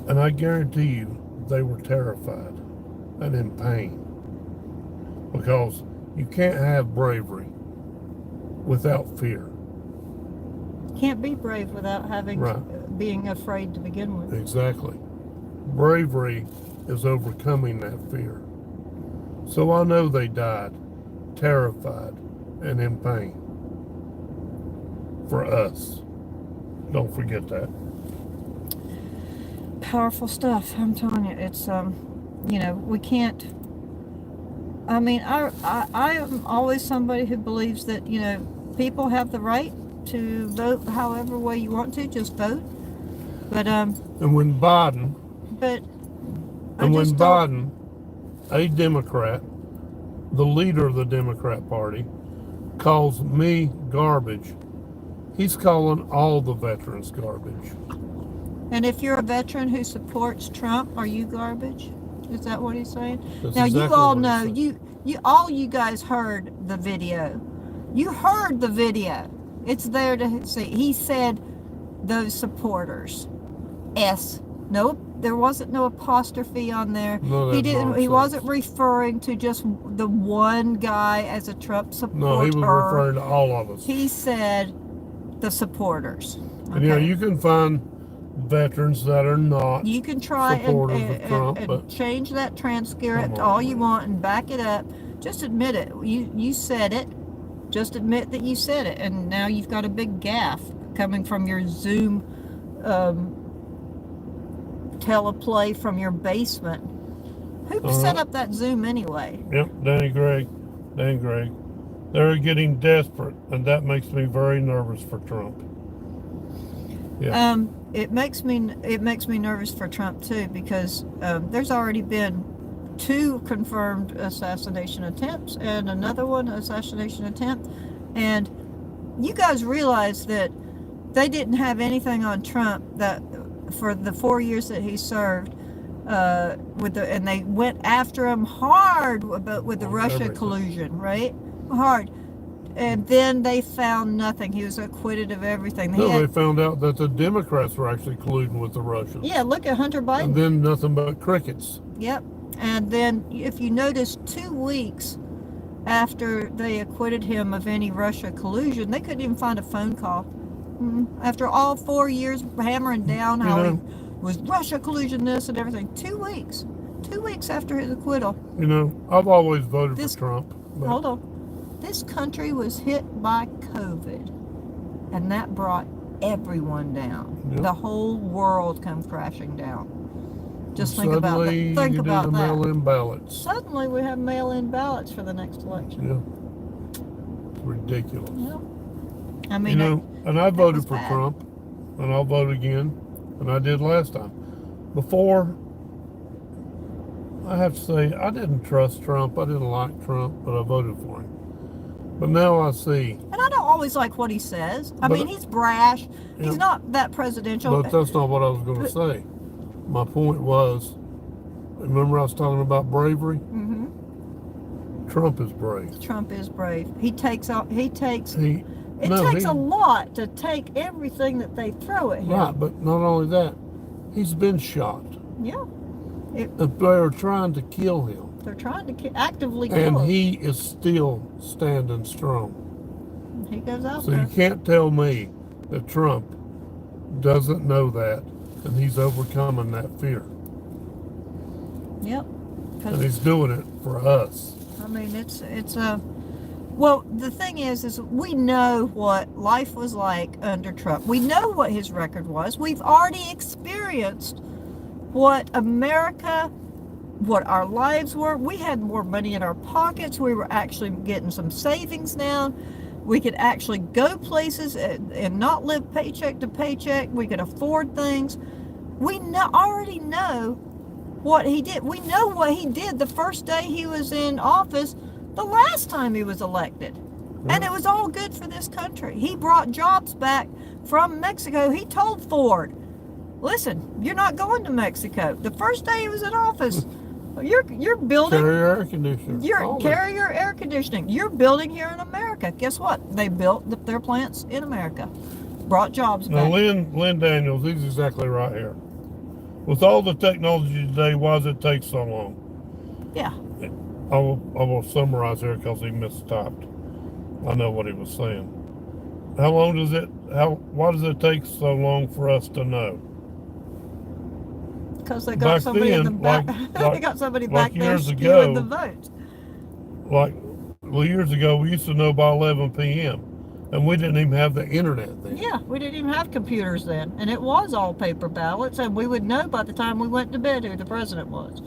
And I guarantee you, they were terrified and in pain. Because you can't have bravery without fear. Can't be brave without being afraid to begin with. Exactly. Bravery is overcoming that fear. So I know they died terrified and in pain for us. Don't forget that. Powerful stuff. I'm telling you, it's you know, we can't. I mean, I am always somebody who believes that, you know, people have the right to vote however way you want to, just vote. But and when Biden, a Democrat, the leader of the Democrat Party, calls me garbage, he's calling all the veterans garbage. And if you're a veteran who supports Trump, are you garbage? Is that what he's saying? That's now exactly you all know, you guys heard the video. You heard the video. It's there to see. He said those supporters. No, there wasn't no apostrophe on there. No, he didn't. He wasn't referring to just the one guy as a Trump supporter. No, he was referring to all of us. He said the supporters. And you know, you can find veterans that are not You can try supportive of Trump, and but change that transcript come on, all you man. want and back it up. Just admit it. You said it. Just admit that you said it. And now you've got a big gaffe coming from your Zoom teleplay from your basement. Who set up that Zoom anyway? Yep, Danny Gregg. They're getting desperate, and that makes me very nervous for Trump. Yeah. It makes me nervous for Trump too, because there's already been 2 confirmed assassination attempts and another one assassination attempt, and you guys realize that they didn't have anything on Trump that for the 4 years that he served and they went after him hard with the Russia collusion, right? Hard. And then they found nothing. He was acquitted of everything. They found out that the Democrats were actually colluding with the Russians. Yeah, look at Hunter Biden. And then nothing but crickets. Yep. And then if you notice, 2 weeks after they acquitted him of any Russia collusion, they couldn't even find a phone call. After all 4 years hammering down how he was Russia collusion this and everything. 2 weeks. 2 weeks after his acquittal. You know, I've always voted for Trump. Hold on. This country was hit by COVID, and that brought everyone down. Yep. The whole world come crashing down. Just think Suddenly, about that. Think about that. Mail-in ballots. Suddenly we have mail-in ballots for the next election. Yeah. It's ridiculous. Yeah. I mean, and I voted for Trump, and I'll vote again, and I did last time. Before, I have to say, I didn't trust Trump. I didn't like Trump, but I voted for him. But now I see. And I don't always like what he says. I mean, he's brash. Yeah. He's not that presidential. But that's not what I was going to say. My point was, remember I was talking about bravery? Mm-hmm. Trump is brave. Trump is brave. It takes a lot to take everything that they throw at him. Right, but not only that, he's been shot. Yeah. They're trying to kill him. They're trying to actively kill him. And he is still standing strong. He goes out so there. You can't tell me that Trump doesn't know that, and he's overcoming that fear. Yep. And he's doing it for us. I mean, it's well, the thing is we know what life was like under Trump. We know what his record was. We've already experienced what our lives were. We had more money in our pockets. We were actually getting some savings down. We could actually go places and not live paycheck to paycheck. We could afford things. We already know what he did. We know what he did the first day he was in office, the last time he was elected. And it was all good for this country. He brought jobs back from Mexico. He told Ford, listen, you're not going to Mexico. The first day he was in office, you're building Carrier air conditioning. Carrier air conditioning. You're building here in America. Guess what? They built their plants in America. Brought jobs back. Now, Lynn Daniels, he's exactly right here. With all the technology today, why does it take so long? Yeah. I will summarize here because he misstopped. I know what he was saying. Why does it take so long for us to know? Because they got somebody in the back. They got somebody back there skewing the vote. Years ago, we used to know by 11 p.m. and we didn't even have the internet then. Yeah, we didn't even have computers then, and it was all paper ballots, and we would know by the time we went to bed who the president was.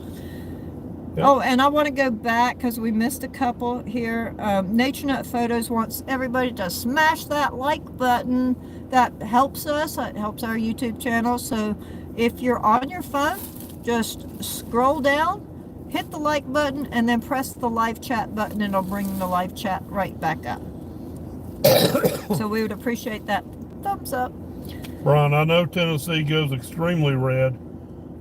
Yep. Oh, and I want to go back because we missed a couple here. Nature Nut Photos wants everybody to smash that like button. That helps us. It helps our YouTube channel. So if you're on your phone, just scroll down, hit the like button, and then press the live chat button, and it'll bring the live chat right back up. So we would appreciate that thumbs up. Brian, I know Tennessee goes extremely red,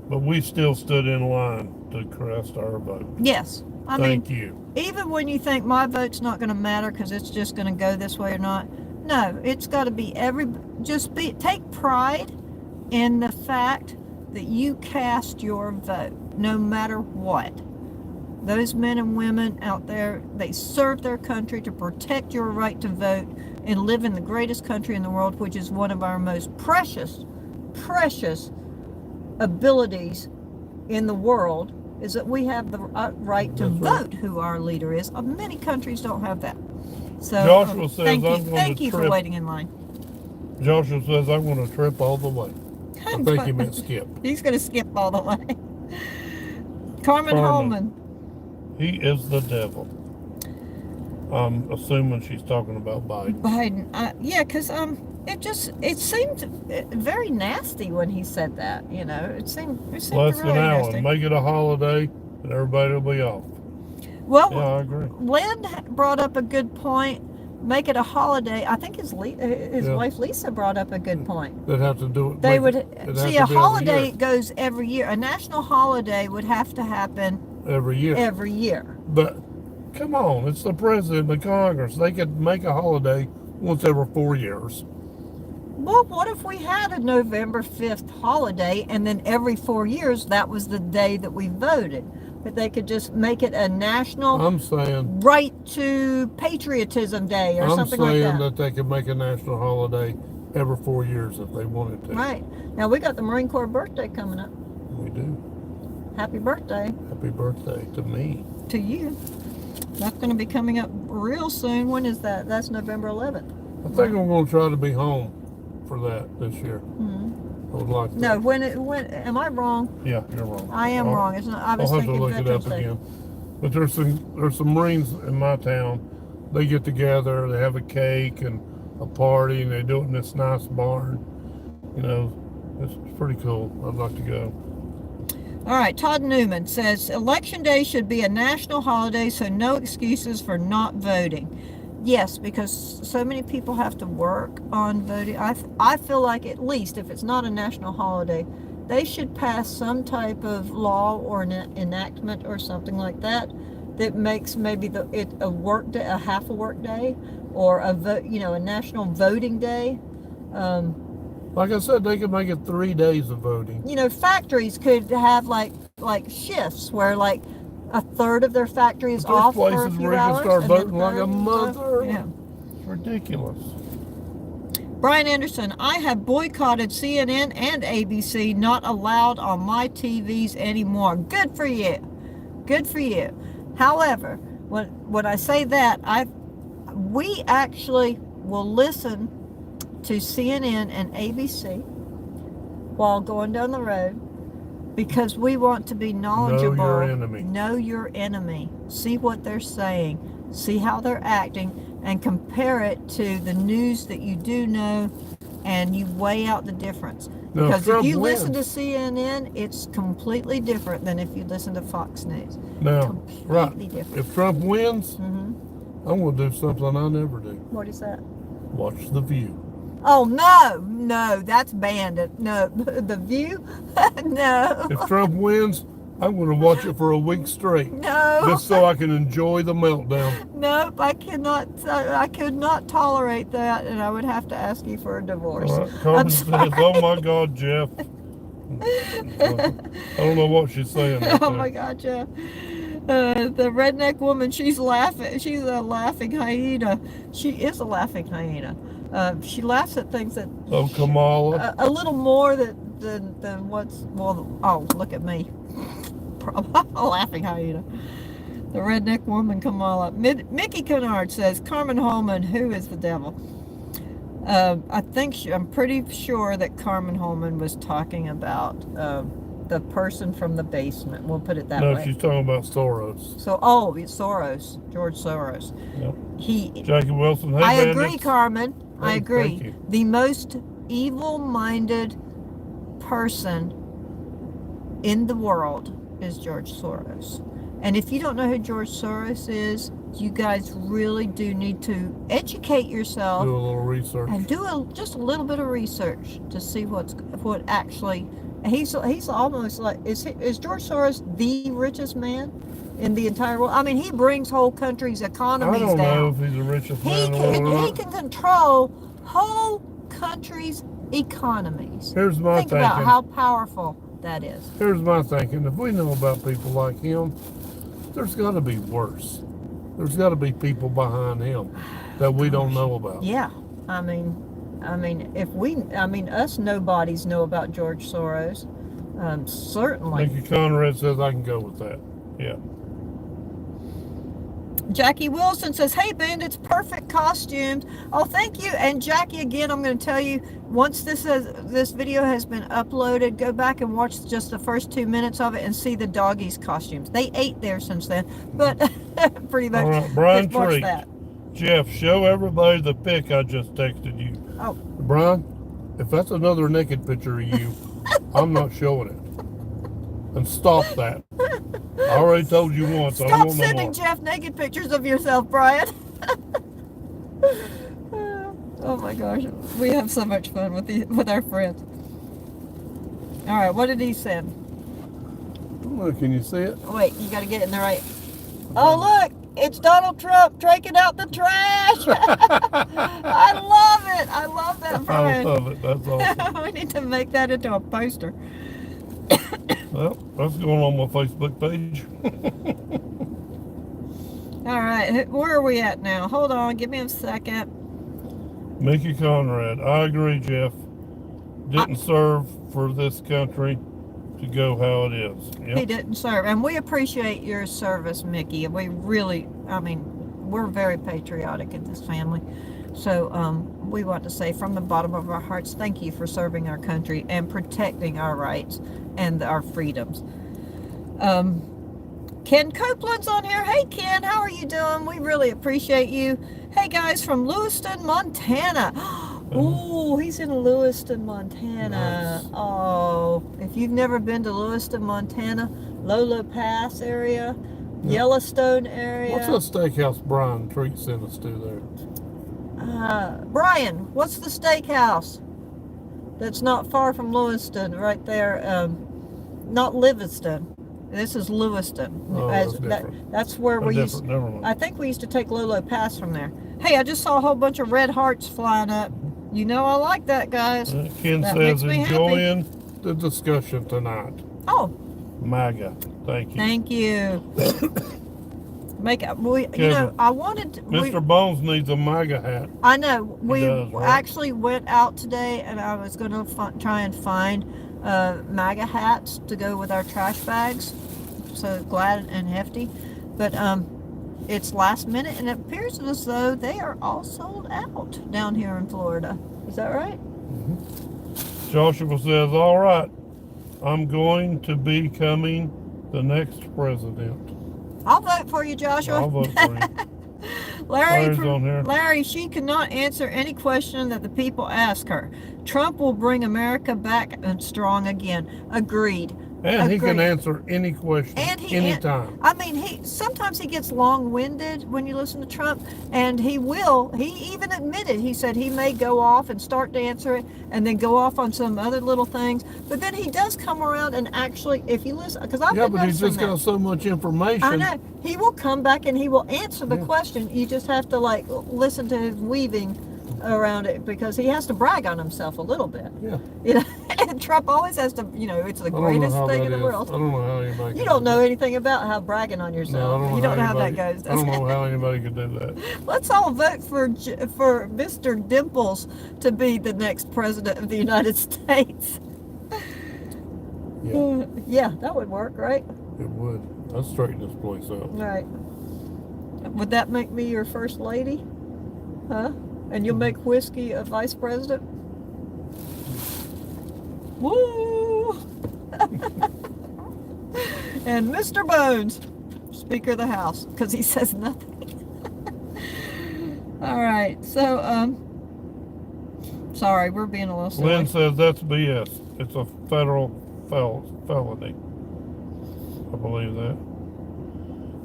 but we still stood in line to cast our vote. Yes. Thank you. Even when you think my vote's not going to matter because it's just going to go this way or not, no, it's got to be take pride in the fact that you cast your vote, no matter what. Those men and women out there, they serve their country to protect your right to vote and live in the greatest country in the world, which is one of our most precious precious abilities in the world is that we have the right to vote who our leader is. Many countries don't have that. So Joshua says, thank you for waiting in line. Joshua says, I'm going to trip all the way. I think he meant skip. He's going to skip all the way. Carmen Holman. He is the devil. I'm assuming she's talking about Biden. Yeah, because it seemed very nasty when he said that. You know, it seemed Less really than Alan. nasty. Make it a holiday, and everybody will be off. Well, yeah, I agree. Lynn brought up a good point. Make it a holiday. I think his wife Lisa brought up a good point. They'd have to do it. They would see a holiday goes every year. A national holiday would have to happen every year. Every year. But come on, it's the president of Congress. They could make a holiday once every 4 years. Well, what if we had a November 5th holiday and then every 4 years that was the day that we voted? But they could just make it a national right to patriotism day or something like that. I'm saying that they could make a national holiday every 4 years if they wanted to. Right. Now, we got the Marine Corps birthday coming up. We do. Happy birthday. Happy birthday to me. To you. That's going to be coming up real soon. When is that? That's November 11th. I think I'm going to try to be home for that this year. Mm-hmm. I would like to. No, when am I wrong? Yeah, you're wrong. I am wrong. It's not. I was I'll have thinking to look it up again. But there's some Marines in my town. They get together. They have a cake and a party, and they do it in this nice barn. You know, it's pretty cool. I'd like to go. All right, Todd Newman says, Election Day should be a national holiday, so no excuses for not voting. Yes, because so many people have to work on voting. I feel like at least if it's not a national holiday, they should pass some type of law or an enactment or something like that that makes maybe a work day, a half a work day, or a national voting day. Like I said, they could make it 3 days of voting. You know, factories could have like shifts where like a third of their factory is off for a few hours. There's places where you can start voting like a mother. Yeah. It's ridiculous. Brian Anderson, I have boycotted CNN and ABC, not allowed on my TVs anymore. Good for you. Good for you. However, when I say that, we actually will listen to CNN and ABC while going down the road because we want to be knowledgeable. Know your enemy. Know your enemy. See what they're saying. See how they're acting and compare it to the news that you do know and you weigh out the difference. Now, because if you listen to CNN, it's completely different than if you listen to Fox News. Now, completely different. If Trump wins, I'm going to do something I never do. What is that? Watch The View. Oh, no, that's Bandit. No, The View? No. If Trump wins, I'm going to watch it for a week straight. No. Just so I can enjoy the meltdown. Nope, I could not tolerate that, and I would have to ask you for a divorce. All right, Carmen says, oh my God, Jeff. I don't know what she's saying. Oh my God, Jeff. The redneck woman, she's laughing. She's a laughing hyena. She is a laughing hyena. She laughs at things that... Oh, Kamala. A little more than what's... Well, oh, look at me. A laughing hyena. The redneck woman, Kamala. Mickey Kennard says, Carmen Holman, who is the devil? I'm pretty sure that Carmen Holman was talking about the person from the basement. We'll put it that way. No, she's talking about Soros. It's Soros. George Soros. Yep. Jackie Wilson. Hey, I Bandits. agree, Carmen. I agree. Thank you. The most evil-minded person in the world is George Soros. And if you don't know who George Soros is, you guys really do need to educate yourself. Do a little research. And do just a little bit of research to see what actually... He's almost like... Is George Soros the richest man in the entire world? I mean, he brings whole countries' economies down. I don't know if he's the richest man in the world. He can control whole countries' economies. Here's my thinking. Think about how powerful that is. Here's my thinking. If we know about people like him, there's got to be worse. There's got to be people behind him that we don't know about. Yeah. I mean, I mean, us nobodies know about George Soros. Certainly. Mickey Conrad says I can go with that. Yeah. Jackie Wilson says, hey, Bandits, perfect costumes. Oh, thank you. And Jackie, again, I'm going to tell you, once this video has been uploaded, go back and watch just the first 2 minutes of it and see the doggies' costumes. They ate there since then, but pretty much. All right, Brian watch Treat. that. Jeff, show everybody the pic I just texted you. Oh. Brian, if that's another naked picture of you, I'm not showing it. And stop that. I already told you once. I Stop don't want no sending more. Jeff naked pictures of yourself, Brian. Oh my gosh, we have so much fun with our friends. All right, what did he send? Look, can you see it? Wait, you got to get in the right. Oh look, it's Donald Trump taking out the trash. I love it. I love that, I Brian. love it. That's awesome. We need to make that into a poster. Well, that's going on my Facebook page. All right, where are we at now? Hold on, give me a second. Mickey Conrad, I agree, Jeff. Didn't serve for this country to go how it is. Yep. He didn't serve, and we appreciate your service, Mickey. We really, I mean, we're very patriotic in this family. So we want to say from the bottom of our hearts, thank you for serving our country and protecting our rights and our freedoms. Ken Copeland's on here. Hey, Ken, how are you doing? We really appreciate you. Hey, guys, from Lewiston, Montana. Ooh, he's in Lewiston, Montana. Nice. Oh, if you've never been to Lewiston, Montana, Lolo Pass area, Yellowstone area. What's that steakhouse Brian Treat sent us to there? Brian, what's the steakhouse that's not far from Lewiston, right there? Not Livingston. This is Lewiston. Oh, that's where we used. Never mind. I think we used to take Lolo Pass from there. Hey, I just saw a whole bunch of red hearts flying up. You know I like that, guys. Ken That says makes me enjoying the discussion tonight. Oh, MAGA. Thank you. thank you. I wanted to, Mr. Bones needs a MAGA hat. I know. We does, right? actually went out today, and I was going to try and find MAGA hats to go with our trash bags. So glad and hefty. But it's last minute, and it appears as though they are all sold out down here in Florida. Is that right? Mm-hmm. Joshua says, all right, I'm going to be becoming the next president. I'll vote for you, Joshua. I'll vote for you. Larry's on here. Larry, she cannot answer any question that the people ask her. Trump will bring America back and strong again. Agreed. And he can answer any question anytime. I mean, sometimes he gets long-winded when you listen to Trump, and he even admitted, he said he may go off and start to answer it and then go off on some other little things, but then he does come around and actually, if you listen, because I've been but he's just got so much information. I know. He will come back and he will answer the question. You just have to listen to his weaving around it, because he has to brag on himself a little bit. Yeah. You know, and Trump always has to, it's the greatest thing in the world. I don't know how anybody. You don't know anything about how bragging on yourself. No, You don't know how that goes. I don't know how anybody could do that. Let's all vote for Mr. Dimples to be the next president of the United States. Yeah. Yeah, that would work, right? It would. I'll straighten this place out. Right. Would that make me your first lady? Huh? And you'll make Whiskey a vice president? Woo! And Mr. Bones, Speaker of the House, because he says nothing. All right, so, sorry, we're being a little silly. Lynn says that's BS. It's a federal felony. I believe that.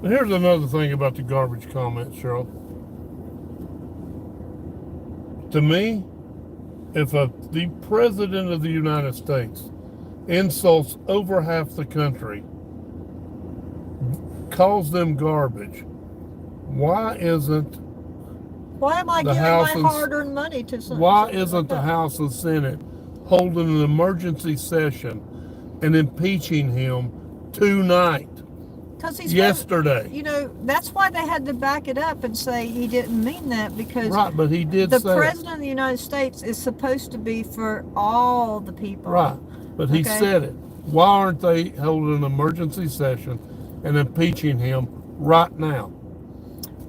And here's another thing about the garbage comments, Cheryl. To me, if the President of the United States insults over half the country, calls them garbage, why am I giving my hard-earned money to someone? Why isn't the House and Senate holding an emergency session and impeaching him tonight? because he's yesterday. You know, that's why they had to back it up and say he didn't mean that, because Right, but he did the say president of the United States is supposed to be for all the people. Right, but he said it. Why aren't they holding an emergency session and impeaching him right now?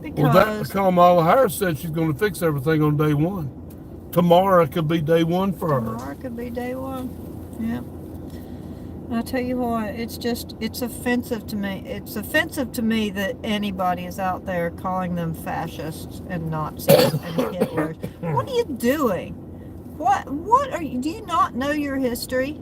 Because Kamala Harris said she's going to fix everything on day one. Tomorrow could be day one for her. Tomorrow could be day one. Yeah. I tell you what, it's offensive to me. It's offensive to me that anybody is out there calling them fascists and Nazis and Hitlers. What are you doing? What are you? Do you not know your history?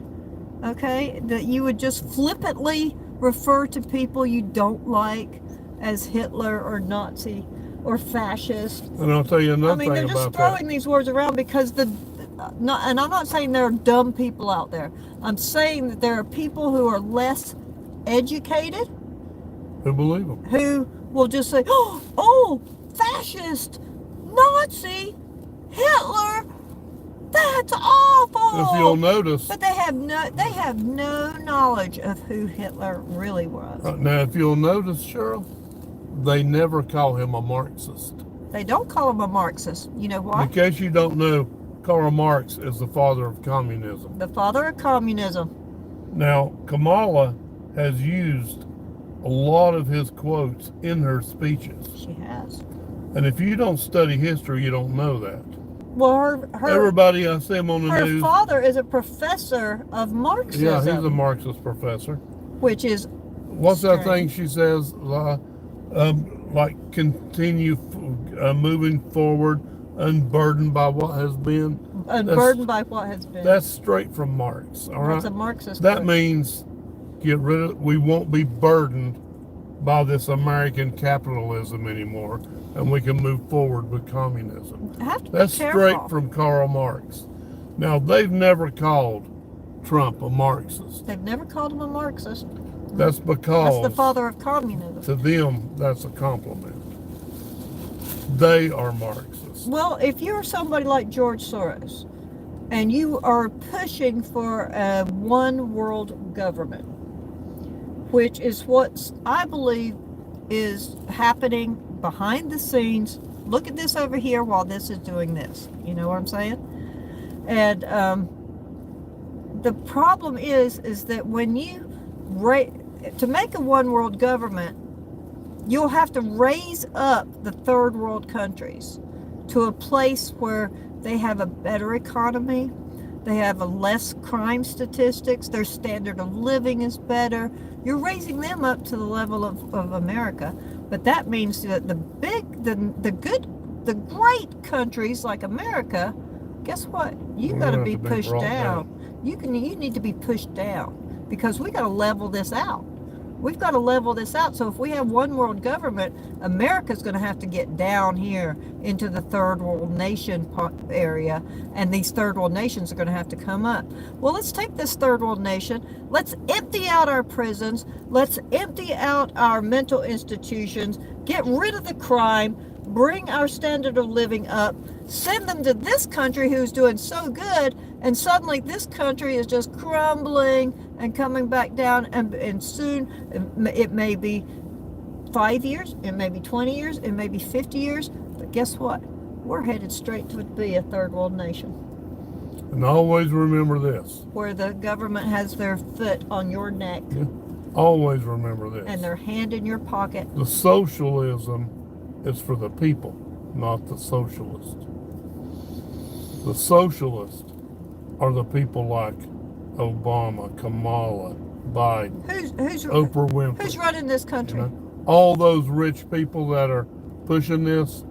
Okay, that you would just flippantly refer to people you don't like as Hitler or Nazi or fascist. And I'll tell you another thing about that. They're just throwing these words around because and I'm not saying there are dumb people out there. I'm saying that there are people who are less educated, who believe them, who will just say, "Oh, fascist, Nazi, Hitler, that's awful." If you'll notice, but they have no knowledge of who Hitler really was. Now, if you'll notice, Cheryl, they never call him a Marxist. They don't call him a Marxist. You know why? In case you don't know, Karl Marx is the father of communism. The father of communism. Now, Kamala has used a lot of his quotes in her speeches. She has. And if you don't study history, you don't know that. Well, everybody I see him on the news. Her father is a professor of Marxism. Yeah, he's a Marxist professor. Which is what's that thing she says? Like continue moving forward, unburdened by what has been. Unburdened by what has been. That's straight from Marx. All right. That's a Marxist. That means we won't be burdened by this American capitalism anymore, and we can move forward with communism. That's straight from Karl Marx. Now, they've never called Trump a Marxist. They've never called him a Marxist. That's because that's the father of communism. To them, that's a compliment. They are Marxists. Well, if you're somebody like George Soros, and you are pushing for a one world government, which is what I believe is happening behind the scenes. Look at this over here while this is doing this. You know what I'm saying? And the problem is that when you to make a one world government, you'll have to raise up the third world countries to a place where they have a better economy, they have a less crime statistics, their standard of living is better. You're raising them up to the level of America, but that means that the great countries like America, guess what? You got to be pushed down. You need to be pushed down because we got to level this out. We've got to level this out. So if we have one world government, America's going to have to get down here into the third world nation area, and these third world nations are going to have to come up. Well, let's take this third world nation. Let's empty out our prisons. Let's empty out our mental institutions. Get rid of the crime. Bring our standard of living up. Send them to this country who's doing so good, and suddenly this country is just crumbling and coming back down, and soon it may be 5 years, it may be 20 years, it may be 50 years, but guess what? We're headed straight to be a third world nation. And always remember this. Where the government has their foot on your neck. Yeah. Always remember this. And their hand in your pocket. The socialism is for the people, not the socialist. The socialists are the people like Obama, Kamala, Biden, Oprah Winfrey. Who's running this country? You know, all those rich people that are pushing this,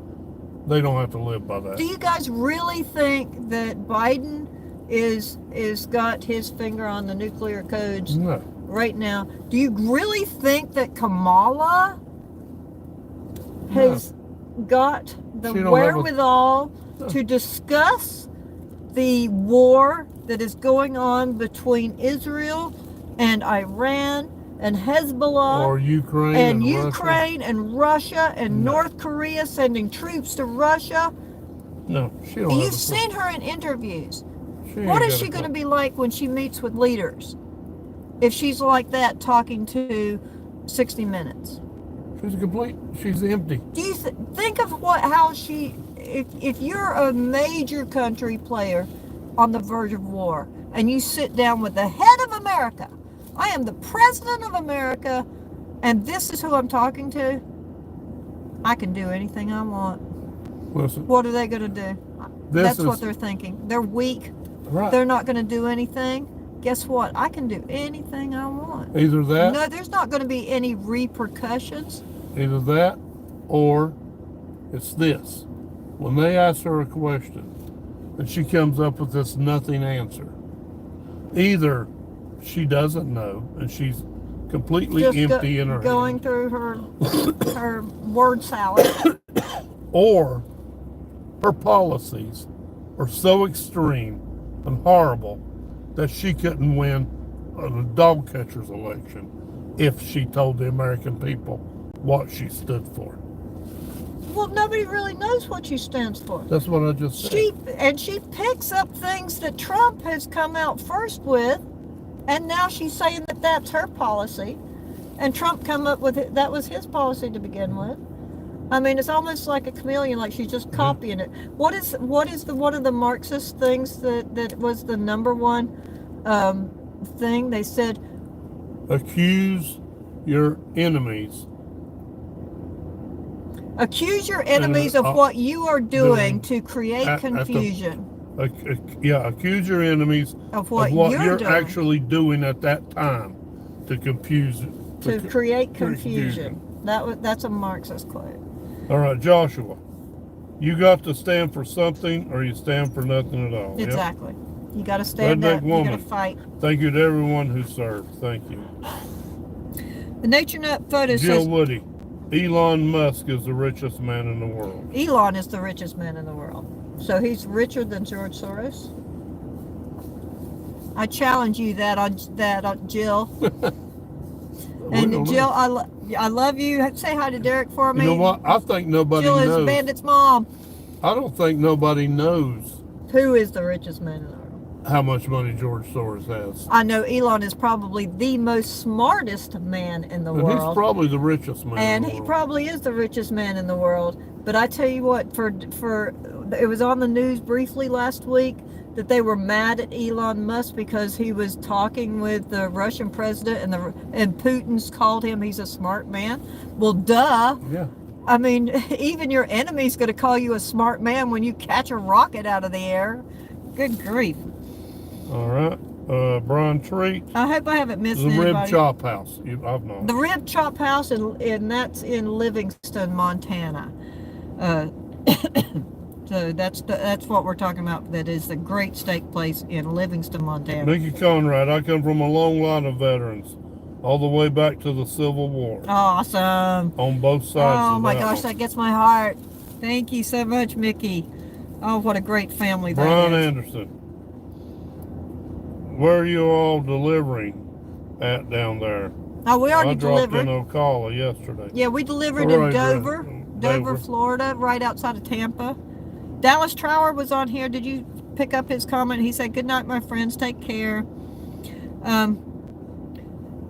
they don't have to live by that. Do you guys really think that Biden is got his finger on the nuclear codes right now? Do you really think that Kamala has got the wherewithal to discuss the war that is going on between Israel and Iran and Hezbollah or Ukraine and Russia and North Korea sending troops to Russia? No, she don't. You've seen her in interviews. What is she going to be like when she meets with leaders? If she's like that talking to 60 Minutes. She's empty. Do you think of how she, if you're a major country player on the verge of war and you sit down with the head of America, I am the president of America and this is who I'm talking to, I can do anything I want. Listen, what are they going to do? That's what they're thinking. They're weak. Right. They're not going to do anything. Guess what? I can do anything I want. Either that. No, there's not going to be any repercussions. Either that or it's this. When they ask her a question and she comes up with this nothing answer, either she doesn't know and she's completely Just empty in her going head, through her word salad, or her policies are so extreme and horrible that she couldn't win a dog catcher's election if she told the American people what she stood for. Well, nobody really knows what she stands for. That's what I just said. She picks up things that Trump has come out first with, and now she's saying that that's her policy, and Trump come up with it. That was his policy to begin with. I mean, it's almost like a chameleon, like she's just copying it. What is one of the Marxist things that was the number one thing? They said, accuse your enemies. Accuse your enemies of what you are doing to create confusion. Accuse your enemies of what you're doing. Actually doing at that time to confuse. To create confusion. That's a Marxist quote. All right, Joshua, you got to stand for something or you stand for nothing at all. Exactly. Yep. You got to stand Redneck up. Woman. You got to fight. Thank you to everyone who served. Thank you. The Nature Nut photo Jill says Woody, Elon Musk is the richest man in the world. Elon is the richest man in the world. So he's richer than George Soros. I challenge you that Jill. And Jill, I love you. Say hi to Derek for me. You know what? I think nobody knows. Jill is Bandit's mom. I don't think nobody knows. Who is the richest man in the world? How much money George Soros has. I know Elon is probably the most smartest man in the world. He's probably the richest man and in the he world. probably is the richest man in the world. But I tell you what, for it was on the news briefly last week that they were mad at Elon Musk because he was talking with the Russian president and Putin's called him he's a smart man. Well, duh. Yeah. I mean, even your enemy's going to call you a smart man when you catch a rocket out of the air. Good grief. All right. Brian Treat. I hope I haven't missed the anybody. Rib Chop House. I've known. The Rib Chop House, and that's in Livingston, Montana. So that's what we're talking about. That is the great steak place in Livingston, Montana. Mickey Conrad. I come from a long line of veterans, all the way back to the Civil War. Awesome. On both sides. Oh of my that gosh, that gets my heart. Thank you so much, Mickey. Oh, what a great family that Brian is. Anderson. Where are you all delivering at down there? Oh, we already delivered. delivered. I dropped in Ocala yesterday. Yeah, we delivered in Dover, Florida, right outside of Tampa. Dallas Trower was on here. Did you pick up his comment? He said, "Good night, my friends. Take care."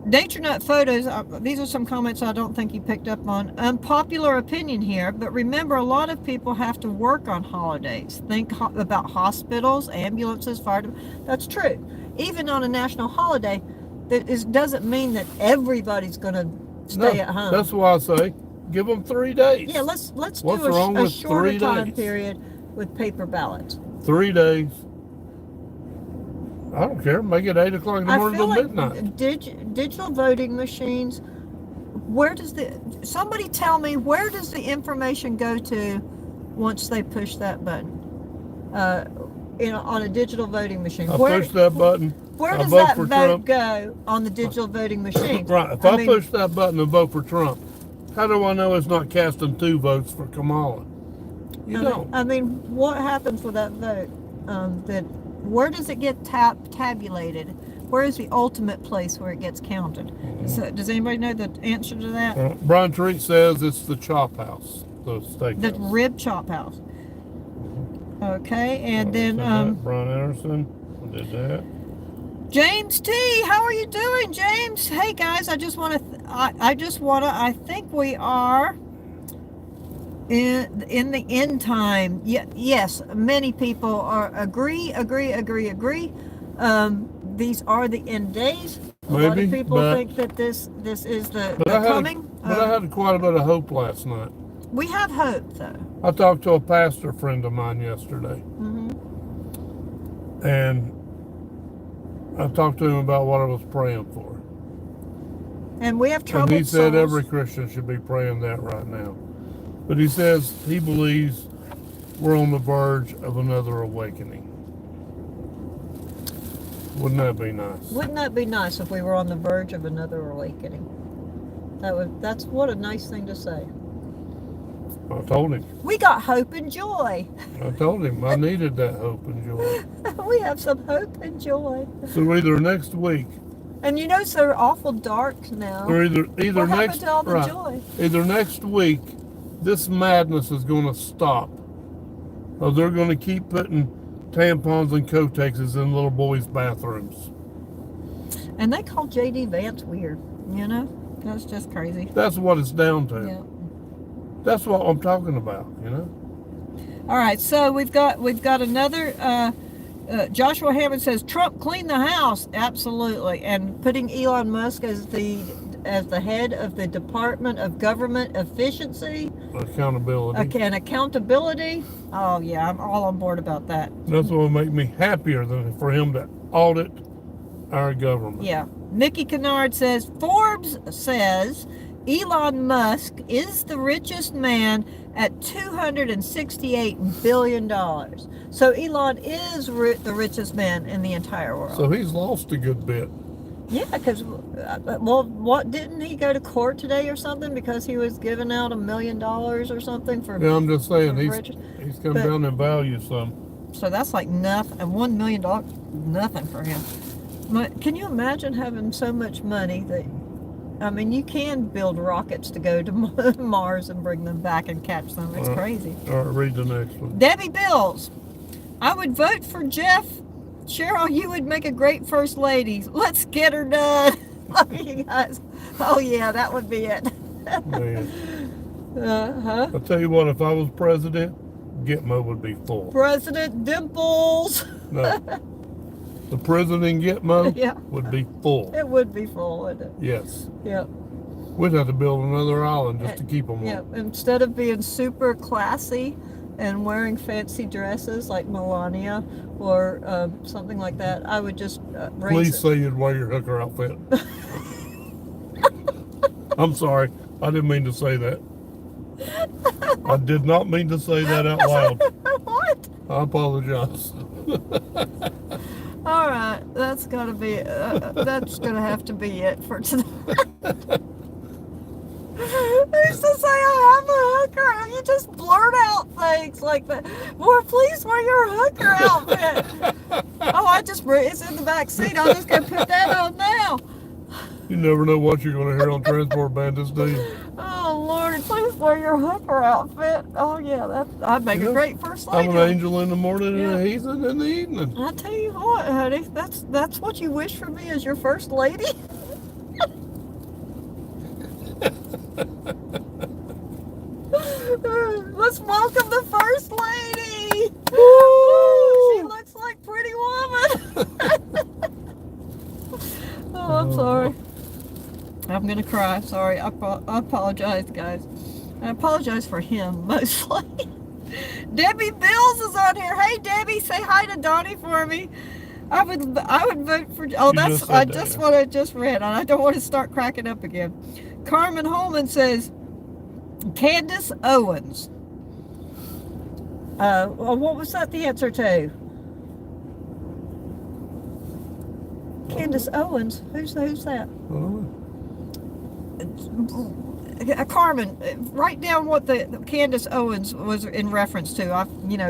Nature Nut Photos. These are some comments I don't think you picked up on. Unpopular opinion here, but remember, a lot of people have to work on holidays. Think about hospitals, ambulances, fire. That's true. Even on a national holiday, that doesn't mean that everybody's going to stay at home. That's why I say, give them 3 days. Yeah, let's do a shorter time period with paper ballots. 3 days. I don't care. Make it 8 o'clock in the morning till midnight. Digital voting machines. Somebody tell me, where does the information go to once they push that button? On a digital voting machine. Push that button. Where does that vote go on the digital voting machine? Right. If I push that button and vote for Trump, how do I know it's not casting 2 votes for Kamala? You don't. I mean, what happens with that vote? Where does it get tabulated? Where is the ultimate place where it gets counted? Mm-hmm. So, does anybody know the answer to that? Brian Treat says it's the Chop House, the steak The house. Rib Chop House. Okay, and then Brian Anderson did that. James T, how are you doing, James? Hey guys, I just want to I just want to, I think we are in the end time. Yes, many people are agree. These are the end days. A lot of people think that this is the coming. But I had quite a bit of hope last night. We have hope, though. I talked to a pastor friend of mine yesterday. And I talked to him about what I was praying for. And we have trouble. And he said every Christian should be praying that right now. But he says he believes we're on the verge of another awakening. Wouldn't that be nice? Wouldn't that be nice if we were on the verge of another awakening? That's what a nice thing to say. I told him. We got hope and joy. I told him I needed that hope and joy. We have some hope and joy. So either next week. And you know, it's so awful dark now. Or either what next to all the joy? Either next week, this madness is going to stop, or they're going to keep putting tampons and Kotexes in little boys' bathrooms. And they call J.D. Vance weird. You know, that's just crazy. That's what it's down to. Yeah. That's what I'm talking about, you know. All right, so we've got another. Joshua Hammond says Trump cleaned the house, absolutely, and putting Elon Musk as the head of the Department of Government Efficiency, accountability, and accountability. Oh yeah, I'm all on board about that. That's what would make me happier than for him to audit our government. Yeah, Nikki Kennard says Forbes says Elon Musk is the richest man at $268 billion. So Elon is the richest man in the entire world. So he's lost a good bit. Yeah, because, well, what, didn't he go to court today or something because he was giving out $1 million or something for? Yeah, I'm just saying, he's come down in value some. So that's like nothing, and $1 million, nothing for him. But can you imagine having so much money that, I mean, you can build rockets to go to Mars and bring them back and catch them. It's crazy. All right, read the next one. Debbie Bills. I would vote for Jeff. Cheryl, you would make a great first lady. Let's get her done. Love you guys. Oh, yeah, that would be it. Man. I'll tell you what, if I was president, Gitmo would be full. President Dimples. No. The prison in Gitmo would be full. It would be full, wouldn't it? Yes. Yep. We'd have to build another island just to keep them all. on. Instead of being super classy and wearing fancy dresses like Melania or something like that, I would just Please say you'd wear your hooker outfit. I'm sorry. I didn't mean to say that. I did not mean to say that out loud. What? I apologize. All right, that's gonna be that's gonna have to be it for tonight. I used to say I have a hooker, and you just blurt out things like that. Well, please wear your hooker outfit. Oh, it's in the back seat. I'm just gonna put that on now. You never know what you're gonna hear on Transport Bandits, do you? Oh Lord, please wear your hooker outfit. Oh yeah, I'd make a great first lady. I'm an angel in the morning and a heathen in the evening. I tell you what, honey, that's what you wish for me as your first lady. Let's welcome the first lady. Woo! She looks like Pretty Woman. Oh, I'm sorry. I'm gonna cry. Sorry. I apologize, guys. I apologize for him mostly. Debbie Bills is on here. Hey, Debbie, say hi to Donnie for me. I would vote for. Oh, that's what I just read, and I don't want to start cracking up again. Carmen Holman says Candace Owens. Well, what was that the answer to? Candace Owens. Who's that? Carmen, write down what the Candace Owens was in reference to.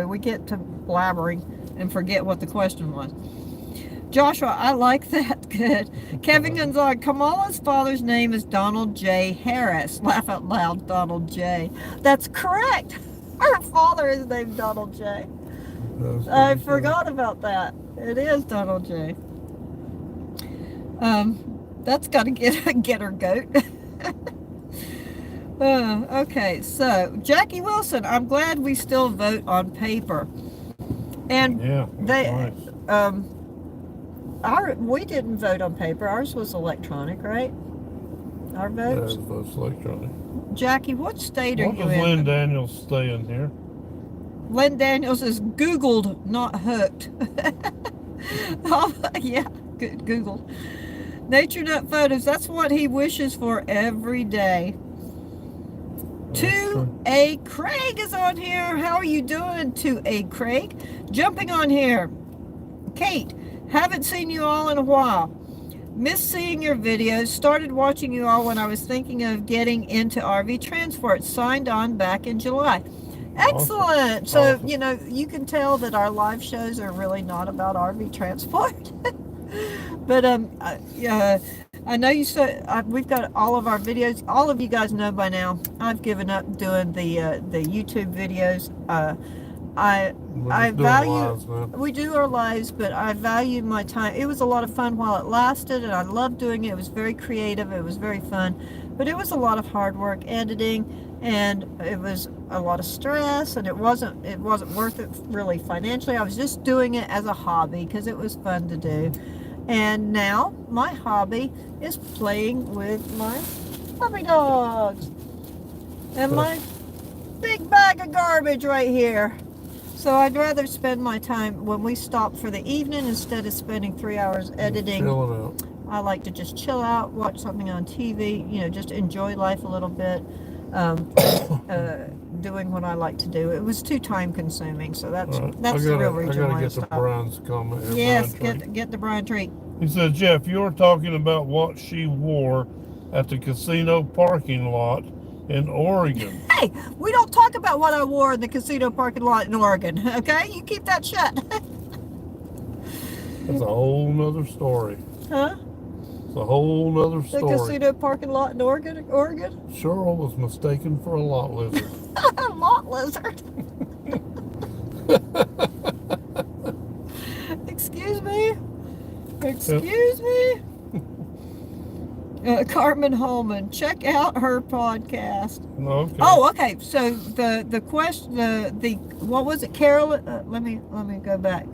We get to blabbering and forget what the question was. Joshua, I like that. Good. Kevin Gonzaga, Kamala's father's name is Donald J. Harris. Laugh out loud, Donald J. That's correct. Her father is named Donald J. I forgot about that. It is Donald J. That's got to get her goat. Okay, so Jackie Wilson, I'm glad we still vote on paper. And Yeah, they, nice. we didn't vote on paper. Ours was electronic, right? Our votes. Yeah, votes electronic. Jackie, what state are What you does in? Lynn Daniels stay in here? Lynn Daniels is Googled, not hooked. Oh, yeah, Googled. Nature Nut Photos, that's what he wishes for every day. 2A Craig is on here. How are you doing, 2A Craig? Jumping on here. Kate, haven't seen you all in a while. Miss seeing your videos. Started watching you all when I was thinking of getting into RV transport. Signed on back in July. Excellent. So, Awesome. you know, you can tell that our live shows are really not about RV transport. But I know you said we've got all of our videos. All of you guys know by now, I've given up doing the YouTube videos. I value, we do our lives, but I value my time. It was a lot of fun while it lasted, and I loved doing it. It was very creative. It was very fun, but it was a lot of hard work editing, and it was a lot of stress, and it wasn't worth it really financially. I was just doing it as a hobby because it was fun to do. And now my hobby is playing with my puppy dogs and my big bag of garbage right here. So I'd rather spend my time when we stop for the evening instead of spending 3 hours editing. Chilling out. I like to just chill out, watch something on TV, you know, just enjoy life a little bit, doing what I like to do. It was too time consuming, so that's the real reason why I stopped. I gotta get to Brian's comment here. Yes, get the Brian treat. He said, Jeff, you were talking about what she wore at the casino parking lot in Oregon. Hey, we don't talk about what I wore in the casino parking lot in Oregon, okay? You keep that shut. That's a whole nother story. Huh? It's a whole nother story. The casino parking lot in Oregon? Cheryl was mistaken for a lot lizard. A lot lizard? Excuse me? Excuse me? Carmen Holman, check out her podcast. Okay. Oh, okay. So the question, what was it, Carol? Let me go back.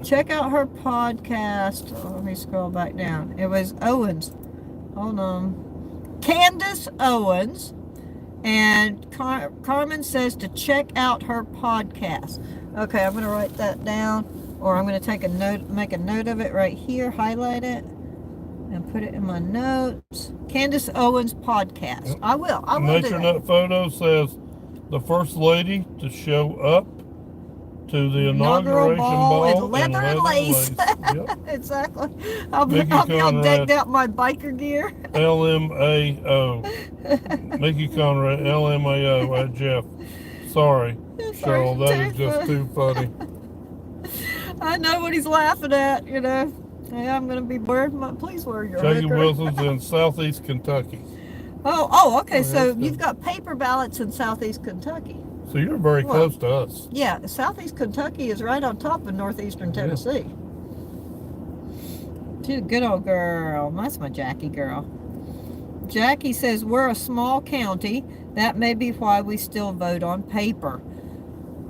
Check out her podcast. Let me scroll back down. It was Owens. Hold on. Candace Owens, and Carmen says to check out her podcast. Okay, I'm gonna write that down, or I'm gonna take a note, make a note of it right here, highlight it, and put it in my notes. Candace Owens podcast. Yep. I will Nature Nut Photo says the First Lady to show up to the inauguration ball in leather and lace. Yep. Exactly. I'll be all decked out my biker gear. LMAO. Mickey Conrad, LMAO. Jeff. Sorry, Cheryl, that is just too funny. I know what he's laughing at, you know. Hey, I'm going to be wearing my, please wear your Jackie hooker. Wilson's in Southeast Kentucky. Oh, okay. So you've got paper ballots in Southeast Kentucky. So you're very close to us. Yeah, Southeast Kentucky is right on top of northeastern Tennessee. She's a good old girl. That's my Jackie girl. Jackie says, we're a small county. That may be why we still vote on paper.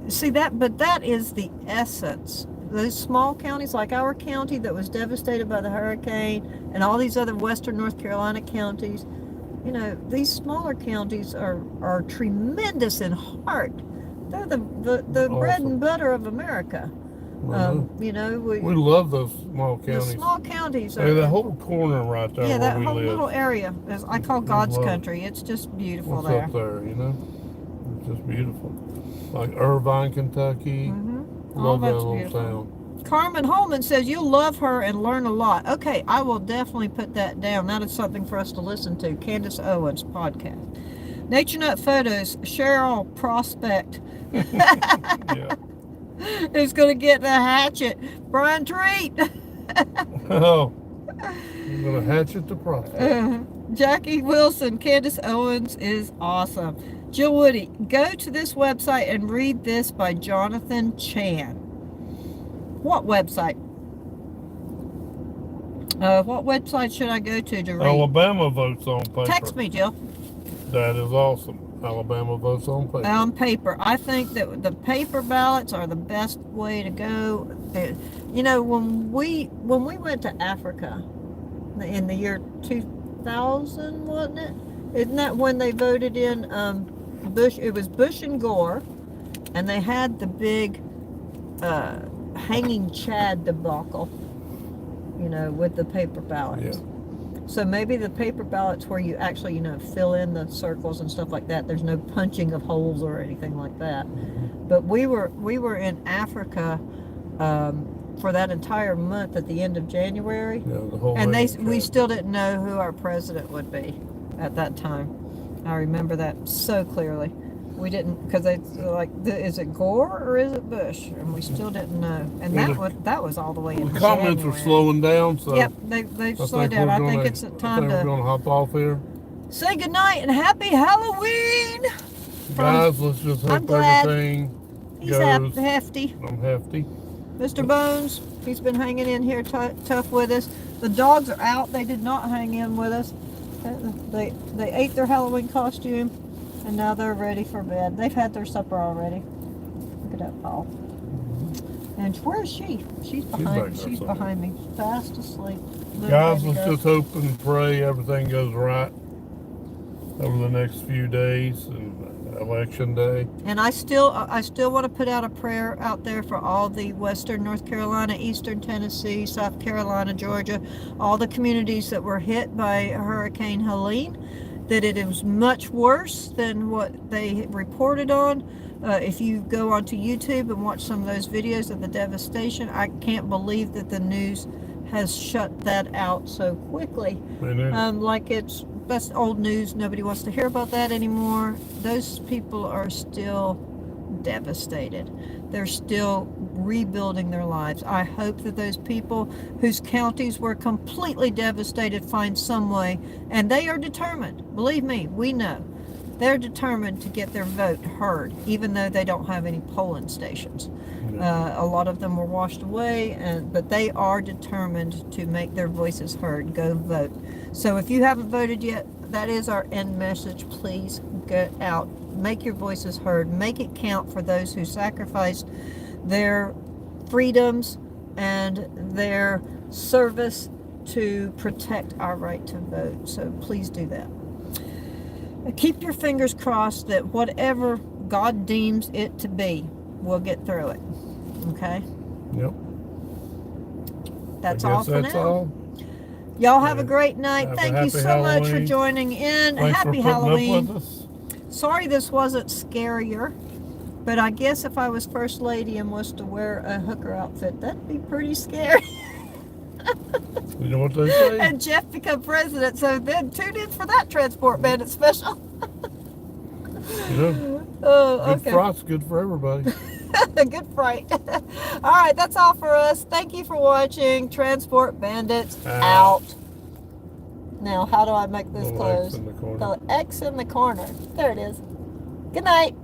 See that, but that is the essence. Those small counties like our county that was devastated by the hurricane, and all these other western North Carolina counties, you know, these smaller counties are tremendous in heart. They're the awesome. Bread and butter of America. You know, we love those small counties. The small counties are. Hey, that whole corner right there. Yeah, that where whole we live. little area is, I call God's country. It's just beautiful there. Up there, you know, it's just beautiful. Like Irvine, Kentucky. Love that little town. Carmen Holman says you'll love her and learn a lot. Okay, I will definitely put that down. That is something for us to listen to. Candace Owens podcast. Nature Nut Photos, Cheryl Prospect. Yeah. Who's going to get the hatchet? Brian Treat. Oh, I'm going to hatchet the Prospect. Jackie Wilson, Candace Owens is awesome. Jill Woody, go to this website and read this by Jonathan Chan. What website? What website should I go to read? Alabama votes on paper. Text me, Jill. That is awesome. Alabama votes on paper. On paper. I think that the paper ballots are the best way to go. You know, when we went to Africa in the year 2000, wasn't it? Isn't that when they voted in Bush? It was Bush and Gore, and they had the big hanging Chad debacle, you know, with the paper ballots. Yeah. So maybe the paper ballots where you actually, you know, fill in the circles and stuff like that. There's no punching of holes or anything like that. But we were in Africa for that entire month at the end of January, Yeah, the whole and thing. we still didn't know who our president would be at that time. I remember that so clearly. We didn't, because they like, is it Gore or is it Bush? And we still didn't know. And that was all the way in The comments January. are slowing down, so Yep, they slowed down. I think it's time we're to gonna hop off here. say goodnight and happy Halloween. Guys, let's just I'm hope glad. everything He's goes. hefty. I'm hefty. Mr. Bones, he's been hanging in here tough with us. The dogs are out. They did not hang in with us. They ate their Halloween costume, and now they're ready for bed. They've had their supper already. Look at that, Paul. And where is she? She's behind. She's behind me, fast asleep. Guys, let's just hope and pray everything goes right over the next few days and election day. And I still want to put out a prayer out there for all the Western North Carolina, Eastern Tennessee, South Carolina, Georgia, all the communities that were hit by Hurricane Helene, that it is much worse than what they reported on. If you go onto YouTube and watch some of those videos of the devastation, I can't believe that the news has shut that out so quickly. Like that's old news. Nobody wants to hear about that anymore. Those people are still devastated. They're still rebuilding their lives. I hope that those people whose counties were completely devastated find some way, and they are determined. Believe me, we know. They're determined to get their vote heard, even though they don't have any polling stations. A lot of them were washed away, but they are determined to make their voices heard. Go vote. So if you haven't voted yet, that is our end message. Please get out. Make your voices heard. Make it count for those who sacrificed their freedoms and their service to protect our right to vote. So please do that. Keep your fingers crossed that whatever God deems it to be, we'll get through it. Okay? Yep. That's all for now. All. Y'all have a great night. Have Thank you so Halloween. much for joining in. Thanks Happy for putting Halloween. up with us. Sorry this wasn't scarier, but I guess if I was First Lady and was to wear a hooker outfit, that'd be pretty scary. You know what they say? And Jeff become president, so then tune in for that Transport Bandit special. Yeah. Oh, Good okay. fright's good for everybody. Good fright. All right, that's all for us. Thank you for watching. Transport Bandits out. Now, how do I make this Little close? X in the corner. The X in the corner. There it is. Good night.